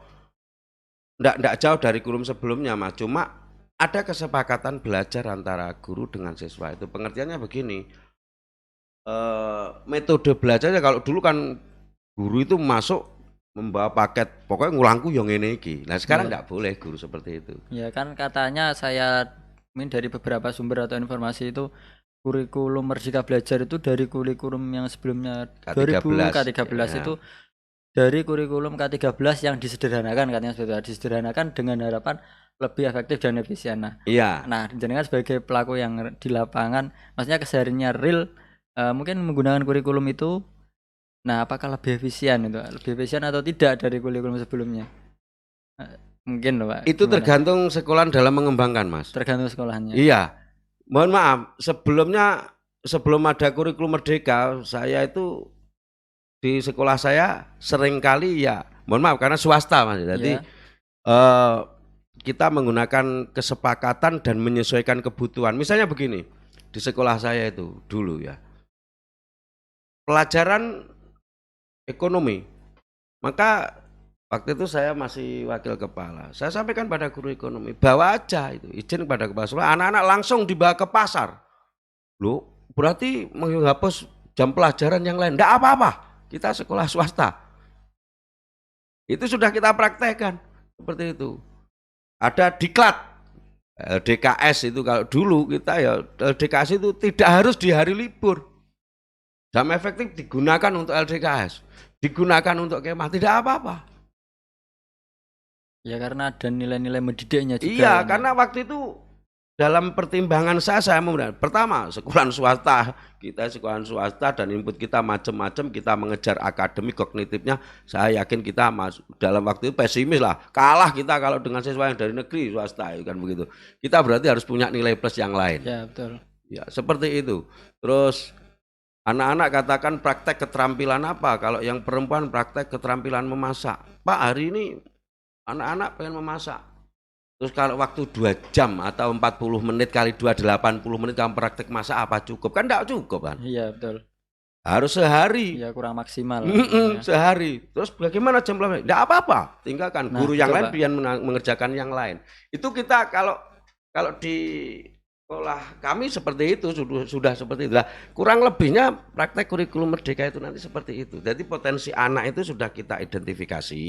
enggak jauh dari kurikulum sebelumnya Mas, cuma ada kesepakatan belajar antara guru dengan siswa. Itu pengertiannya begini, metode belajarnya kalau dulu kan guru itu masuk membawa paket, pokoknya ngulangku yang ngene iki. Nah sekarang enggak boleh guru seperti itu. Ya kan katanya saya dari beberapa sumber atau informasi itu kurikulum Merdeka Belajar itu dari kurikulum yang sebelumnya K13 itu dari kurikulum K13 yang disederhanakan, katanya seperti itu. Disederhanakan dengan harapan lebih efektif dan efisien. Nah, jenengan sebagai pelaku yang di lapangan, maksudnya kesehariannya real, mungkin menggunakan kurikulum itu. Nah, apakah lebih efisien itu? Lebih efisien atau tidak dari kurikulum sebelumnya? Mungkin loh Pak. Itu tergantung sekolah dalam mengembangkan Mas. Tergantung sekolahnya. Iya. Mohon maaf, sebelum ada kurikulum Merdeka, saya itu di sekolah saya seringkali ya, mohon maaf karena swasta Mas. Jadi kita menggunakan kesepakatan dan menyesuaikan kebutuhan. Misalnya begini, di sekolah saya itu dulu ya, pelajaran ekonomi, maka waktu itu saya masih wakil kepala. Saya sampaikan pada guru ekonomi, bawa aja itu izin kepada kepala sekolah, anak-anak langsung dibawa ke pasar. Loh, berarti menghapus jam pelajaran yang lain? Enggak apa-apa, kita sekolah swasta. Itu sudah kita praktekkan seperti itu. Ada diklat, LDKS itu kalau dulu kita ya LDKS itu tidak harus di hari libur. Jam efektif digunakan untuk LDKS, digunakan untuk kemah, tidak apa-apa. Ya karena ada nilai-nilai mendidiknya juga. Iya, karena waktu itu dalam pertimbangan saya membedakan. Pertama, sekolah swasta, kita sekolah swasta dan input kita macam-macam, kita mengejar akademik kognitifnya. Saya yakin kita dalam waktu itu pesimis lah, kalah kita kalau dengan siswa yang dari negeri swasta kan begitu. Kita berarti harus punya nilai plus yang lain. Ya betul. Ya seperti itu. Terus anak-anak katakan praktek keterampilan apa? Kalau yang perempuan praktek keterampilan memasak. Pak, hari ini anak-anak pengen memasak. Terus kalau waktu 2 jam atau 40 menit kali 2, 80 menit kamu praktek masak apa cukup? Kan enggak cukup kan? Iya betul. Harus sehari. Ya kurang maksimal. Sehari. Terus bagaimana jam pelajaran? Enggak apa-apa, tinggalkan. Guru yang lain biar mengerjakan yang lain. Itu kita kalau di sekolah kami seperti itu, sudah seperti itu. Nah, kurang lebihnya praktek kurikulum Merdeka itu nanti seperti itu. Jadi potensi anak itu sudah kita identifikasi,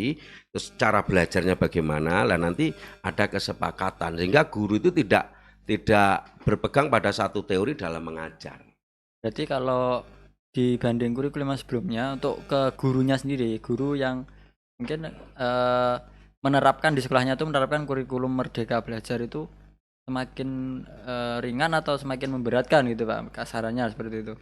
terus cara belajarnya bagaimana, lah nanti ada kesepakatan sehingga guru itu tidak berpegang pada satu teori dalam mengajar. Berarti kalau dibanding kurikulum sebelumnya, untuk ke gurunya sendiri, guru yang mungkin menerapkan di sekolahnya itu menerapkan kurikulum Merdeka Belajar itu semakin ringan atau semakin memberatkan gitu Pak, kasarannya seperti itu.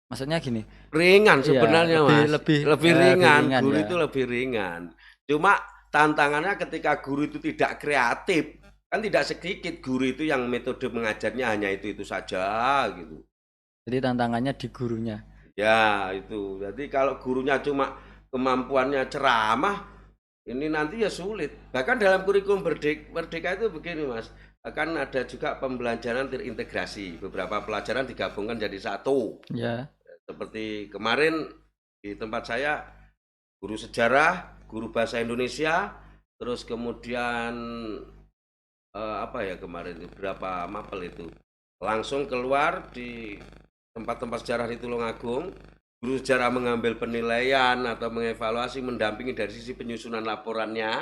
Maksudnya gini, ringan sebenarnya ya, Mas, lebih ringan, guru ya. Itu lebih ringan. Cuma tantangannya ketika guru itu tidak kreatif, kan tidak sedikit guru itu yang metode mengajarnya hanya itu saja gitu. Jadi tantangannya di gurunya. Ya itu, jadi kalau gurunya cuma kemampuannya ceramah, ini nanti ya sulit. Bahkan dalam kurikulum Merdeka itu begini Mas, akan ada juga pembelajaran terintegrasi. Beberapa pelajaran digabungkan jadi satu. Ya. Seperti kemarin di tempat saya, guru sejarah, guru bahasa Indonesia, terus kemudian kemarin itu berapa mapel itu. Langsung keluar di tempat-tempat sejarah di Tulungagung. Guru sejarah mengambil penilaian atau mengevaluasi, mendampingi dari sisi penyusunan laporannya.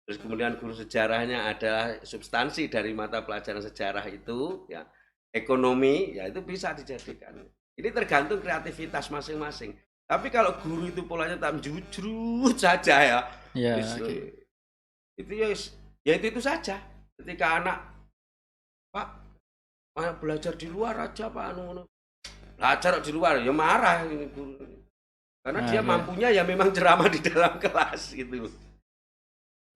Terus kemudian guru sejarahnya adalah substansi dari mata pelajaran sejarah itu, ya. Ekonomi, ya itu bisa dijadikan. Ini tergantung kreativitas masing-masing. Tapi kalau guru itu polanya tak jujur saja ya. Ya. Itu ya itu saja. Ketika anak, Pak, belajar di luar aja Pak belajar di luar ya marah ini guru. Karena dia mampunya ya memang ceramah di dalam kelas gitu.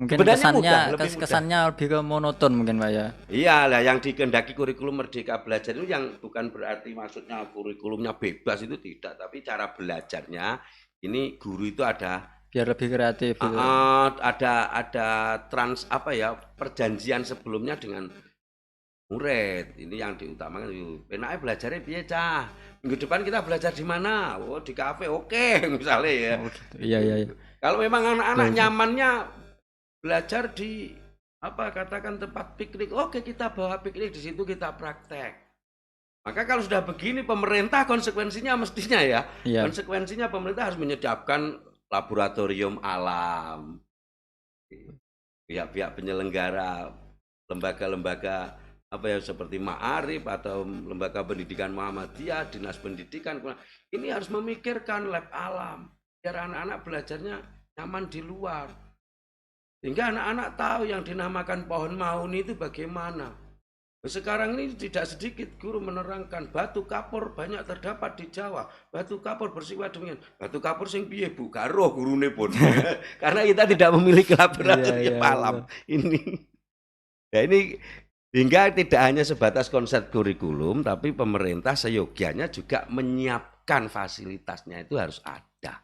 Mungkin Sebenarnya kesannya mudah, lebih mudah. kesannya lebih ke monoton mungkin Pak ya. Iya lah, yang dikehendaki kurikulum Merdeka Belajar itu yang bukan berarti maksudnya kurikulumnya bebas itu tidak, tapi cara belajarnya ini guru itu ada Biar lebih kreatif gitu. ada perjanjian sebelumnya dengan murid. Ini yang diutamakan itu. Penake belajarnya piye cah? Minggu depan kita belajar di mana? Oh, di kafe. Oke, misalnya ya. Oh gitu. Iya iya iya. Kalau memang anak-anak Betul. nyamannya belajar di katakan tempat piknik, oke kita bawa piknik di situ kita praktek. Maka kalau sudah begini pemerintah konsekuensinya mestinya ya, Iya. konsekuensinya pemerintah harus menyediakan laboratorium alam, pihak-pihak penyelenggara, lembaga-lembaga seperti Ma'arif atau lembaga pendidikan Muhammadiyah, dinas pendidikan, ini harus memikirkan lab alam biar anak-anak belajarnya nyaman di luar. Sehingga anak-anak tahu yang dinamakan pohon mahuni itu bagaimana. Sekarang ini tidak sedikit guru menerangkan batu kapur banyak terdapat di Jawa. Batu kapur bersifat demikian. Batu kapur sing piye Bu? Karo gurune pun. Karena kita tidak memiliki laboratorium alam. Ini. Ya ini hingga tidak hanya sebatas konsep kurikulum, tapi pemerintah seyogianya juga menyiapkan fasilitasnya itu harus ada.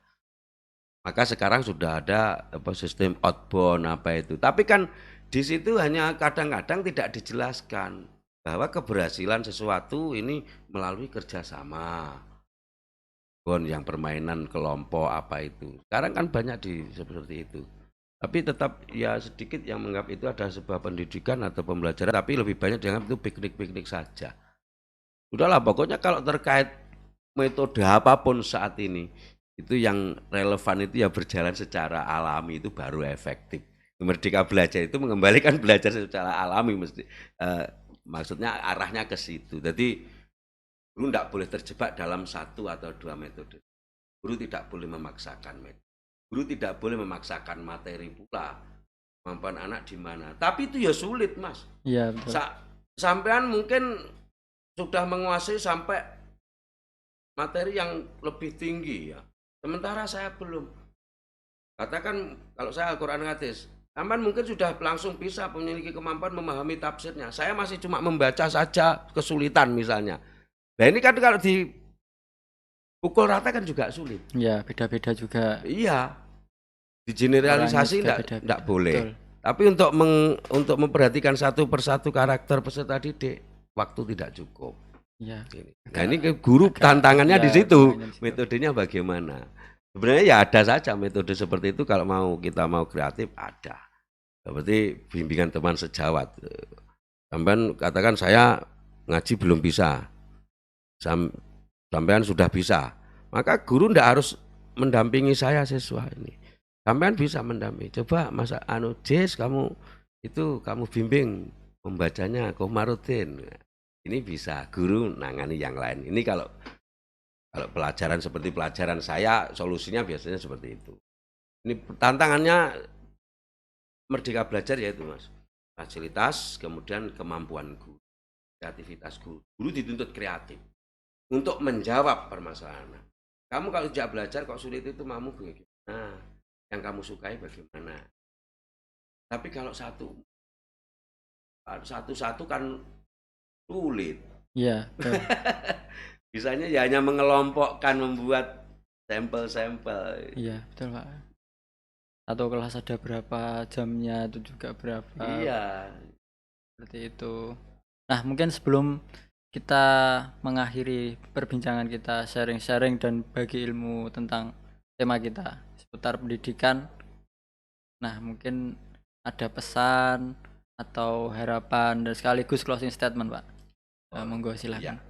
Maka sekarang sudah ada sistem outbound itu. Tapi kan di situ hanya kadang-kadang tidak dijelaskan bahwa keberhasilan sesuatu ini melalui kerjasama. Yang permainan kelompok itu. Sekarang kan banyak seperti itu. Tapi tetap ya sedikit yang menganggap itu ada sebuah pendidikan atau pembelajaran, tapi lebih banyak dianggap itu piknik-piknik saja. Udahlah, pokoknya kalau terkait metode apapun saat ini, itu yang relevan itu ya berjalan secara alami itu baru efektif. Merdeka Belajar itu mengembalikan belajar secara alami maksudnya arahnya ke situ. Jadi guru tidak boleh terjebak dalam satu atau dua metode. Guru tidak boleh memaksakan metode. Guru tidak boleh memaksakan materi pula. Kemampuan anak di mana. Tapi itu ya sulit, Mas. Iya, betul. Sampean mungkin sudah menguasai sampai materi yang lebih tinggi ya. Sementara saya belum. Katakan kalau saya Al-Quran hadis, sampean mungkin sudah langsung bisa memiliki kemampuan memahami tafsirnya. Saya masih cuma membaca saja kesulitan misalnya. Nah ini kan kalau dipukul rata kan juga sulit. Iya, beda-beda juga. Iya. Digeneralisasi tidak boleh. Betul. Tapi untuk memperhatikan satu persatu karakter peserta didik, waktu tidak cukup. Iya. Nah ini guru tantangannya di situ, metodenya bagaimana. Sebenarnya ya ada saja metode seperti itu kalau kita mau kreatif ada. Seperti bimbingan teman sejawat. Sampean katakan saya ngaji belum bisa, sampean sudah bisa. Maka guru ndak harus mendampingi saya siswa ini. Sampean bisa mendampingi. Coba masa Jess kamu bimbing membacanya Komarudin. Ini bisa guru nangani yang lain. Ini kalau pelajaran seperti pelajaran saya, solusinya biasanya seperti itu. Ini tantangannya Merdeka Belajar yaitu Mas. Fasilitas, kemudian kemampuan guru, kreativitas guru. Guru dituntut kreatif untuk menjawab permasalahan. Kamu kalau tidak belajar kok sulit itu mamu bagaimana? Yang kamu sukai bagaimana? Tapi kalau satu-satu kan sulit. Iya, betul. Bisanya ya hanya mengelompokkan, membuat sampel-sampel. Iya, betul Pak. Atau kelas ada berapa jamnya itu juga berapa. Iya. Seperti itu. Nah, mungkin sebelum kita mengakhiri perbincangan kita, sharing-sharing dan bagi ilmu tentang tema kita seputar pendidikan. Nah, mungkin ada pesan atau harapan dan sekaligus closing statement, Pak. Monggo silakan.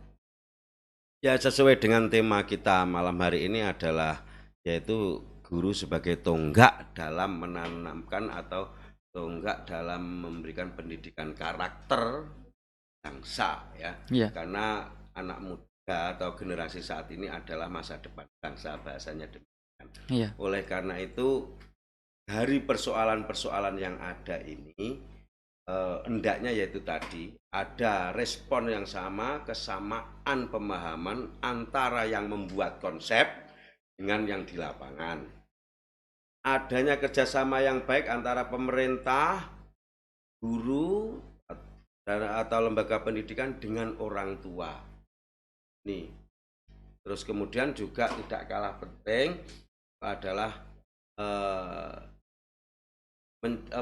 Ya, sesuai dengan tema kita malam hari ini adalah yaitu guru sebagai tonggak dalam menanamkan atau tonggak dalam memberikan pendidikan karakter bangsa ya. Karena anak muda atau generasi saat ini adalah masa depan bangsa, bahasanya demikian. Oleh karena itu dari persoalan-persoalan yang ada ini hendaknya yaitu tadi ada respon yang sama, kesamaan pemahaman antara yang membuat konsep dengan yang di lapangan. adanya kerjasama yang baik antara pemerintah, guru, atau lembaga pendidikan dengan orang tua. Nih, terus kemudian juga tidak kalah penting adalah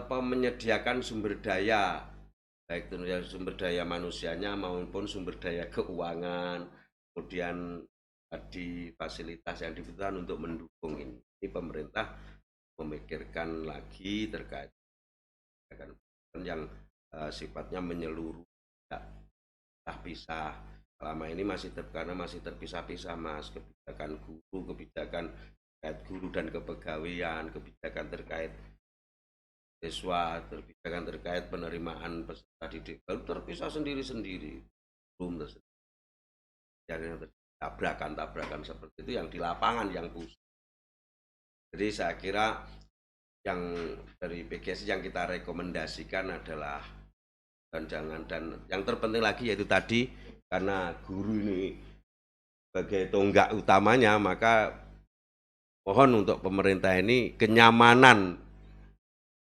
menyediakan sumber daya, baik itu sumber daya manusianya maupun sumber daya keuangan, kemudian tadi fasilitas yang dibutuhkan untuk mendukung ini. Ini pemerintah memikirkan lagi terkait dengan yang sifatnya menyeluruh, tidak pisah. Selama ini karena masih terpisah-pisah Mas, kebijakan guru, kebijakan terkait guru dan kepegawaian, kebijakan terkait siswa, kebijakan terkait penerimaan peserta didik baru terpisah sendiri-sendiri, belum terjadi tabrakan-tabrakan seperti itu yang di lapangan yang pusing. Jadi saya kira yang dari PGSI yang kita rekomendasikan adalah dan yang terpenting lagi yaitu tadi, karena guru ini sebagai tonggak utamanya, maka mohon untuk pemerintah ini kenyamanan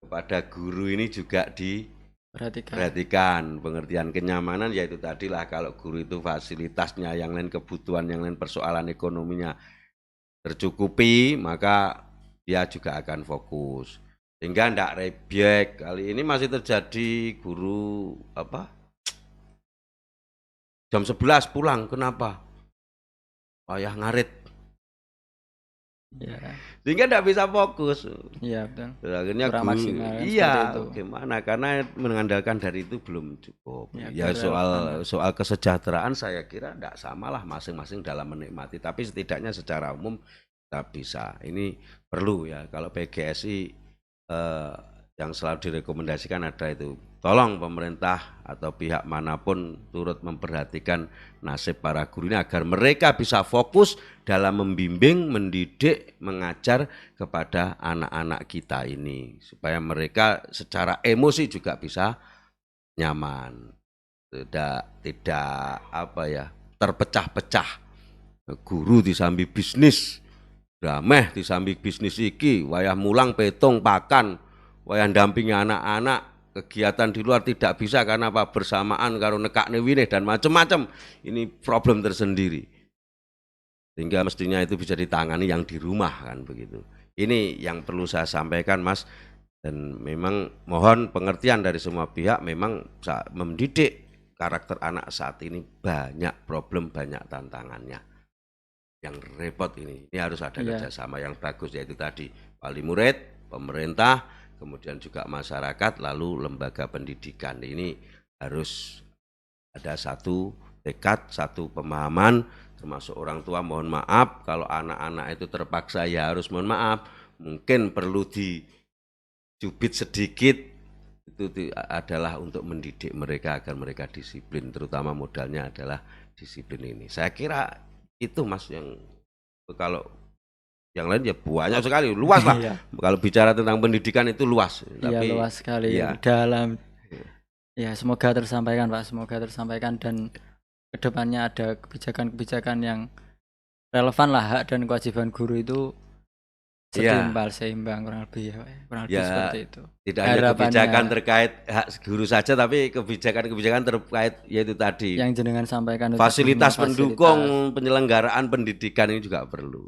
kepada guru ini juga diperhatikan. Pengertian kenyamanan yaitu tadilah, kalau guru itu fasilitasnya, yang lain kebutuhan, yang lain persoalan ekonominya tercukupi, maka dia juga akan fokus. Sehingga tidak rebek. Kali ini masih terjadi guru jam 11 pulang, kenapa? Payah ngarit. Ya. Sehingga tidak bisa fokus. Iya betul. Akhirnya kurang guru, maksimal iya itu. gimana? Karena mengandalkan dari itu belum cukup. Ya, soal kesejahteraan saya kira tidak samalah masing-masing dalam menikmati. Tapi setidaknya secara umum kita bisa. Ini perlu ya, kalau PGSI yang selalu direkomendasikan ada itu. Tolong pemerintah atau pihak manapun turut memperhatikan nasib para guru ini agar mereka bisa fokus dalam membimbing, mendidik, mengajar kepada anak-anak kita ini, supaya mereka secara emosi juga bisa nyaman, tidak terpecah-pecah. Guru disambi bisnis, dameh disambi bisnis iki, wayah mulang petung pakan, wayah dampingi anak-anak, kegiatan di luar tidak bisa karena apa? Bersamaan karo nekakne winih dan macam-macam. Ini problem tersendiri. Sehingga mestinya itu bisa ditangani yang di rumah kan begitu. Ini yang perlu saya sampaikan Mas, dan memang mohon pengertian dari semua pihak. Memang mendidik karakter anak saat ini banyak problem, banyak tantangannya. Yang repot ini harus ada kerjasama yang bagus, yaitu tadi wali murid, pemerintah, kemudian juga masyarakat, lalu lembaga pendidikan. Ini harus ada satu tekad, satu pemahaman, termasuk orang tua. Mohon maaf kalau anak-anak itu terpaksa ya harus mohon maaf, mungkin perlu dicubit sedikit, itu adalah untuk mendidik mereka agar mereka disiplin, terutama modalnya adalah disiplin ini. Saya kira itu Mas, yang kalau yang lain ya banyak sekali, luas lah. Kalau bicara tentang pendidikan itu luas. Iya, luas sekali dalam. Ya, semoga tersampaikan Pak, semoga tersampaikan, dan kedepannya ada kebijakan-kebijakan yang relevan lah, hak dan kewajiban guru itu seimbang kurang lebih seperti itu. Tidak hanya kebijakan terkait hak guru saja, tapi kebijakan-kebijakan terkait yaitu tadi yang jenengan sampaikan, fasilitas pendukung penyelenggaraan pendidikan ini juga perlu.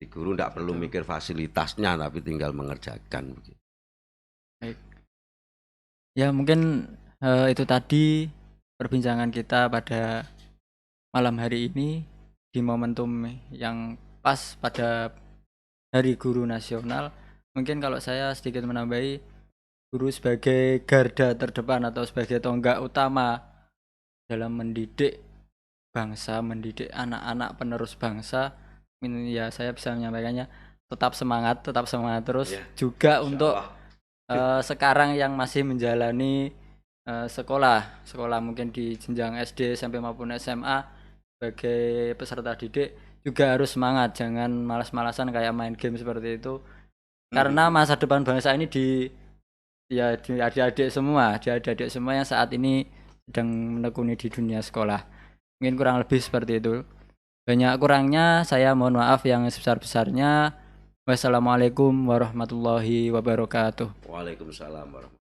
Guru tidak perlu mikir fasilitasnya, tapi tinggal mengerjakan. Baik. Ya mungkin itu tadi perbincangan kita pada malam hari ini di momentum yang pas pada Hari Guru Nasional. Mungkin kalau saya sedikit menambahi, guru sebagai garda terdepan atau sebagai tonggak utama dalam mendidik bangsa, mendidik anak-anak penerus bangsa. Ya saya bisa menyampaikannya, tetap semangat terus ya, juga untuk sekarang yang masih menjalani sekolah mungkin di jenjang SD, SMP maupun SMA sebagai peserta didik juga harus semangat, jangan malas-malasan kayak main game seperti itu. Karena masa depan bangsa ini di adik-adik semua yang saat ini sedang menekuni di dunia sekolah. Mungkin kurang lebih seperti itu. Banyak kurangnya saya mohon maaf yang sebesar-besarnya. Wassalamualaikum warahmatullahi wabarakatuh. Waalaikumsalam warahmatullahi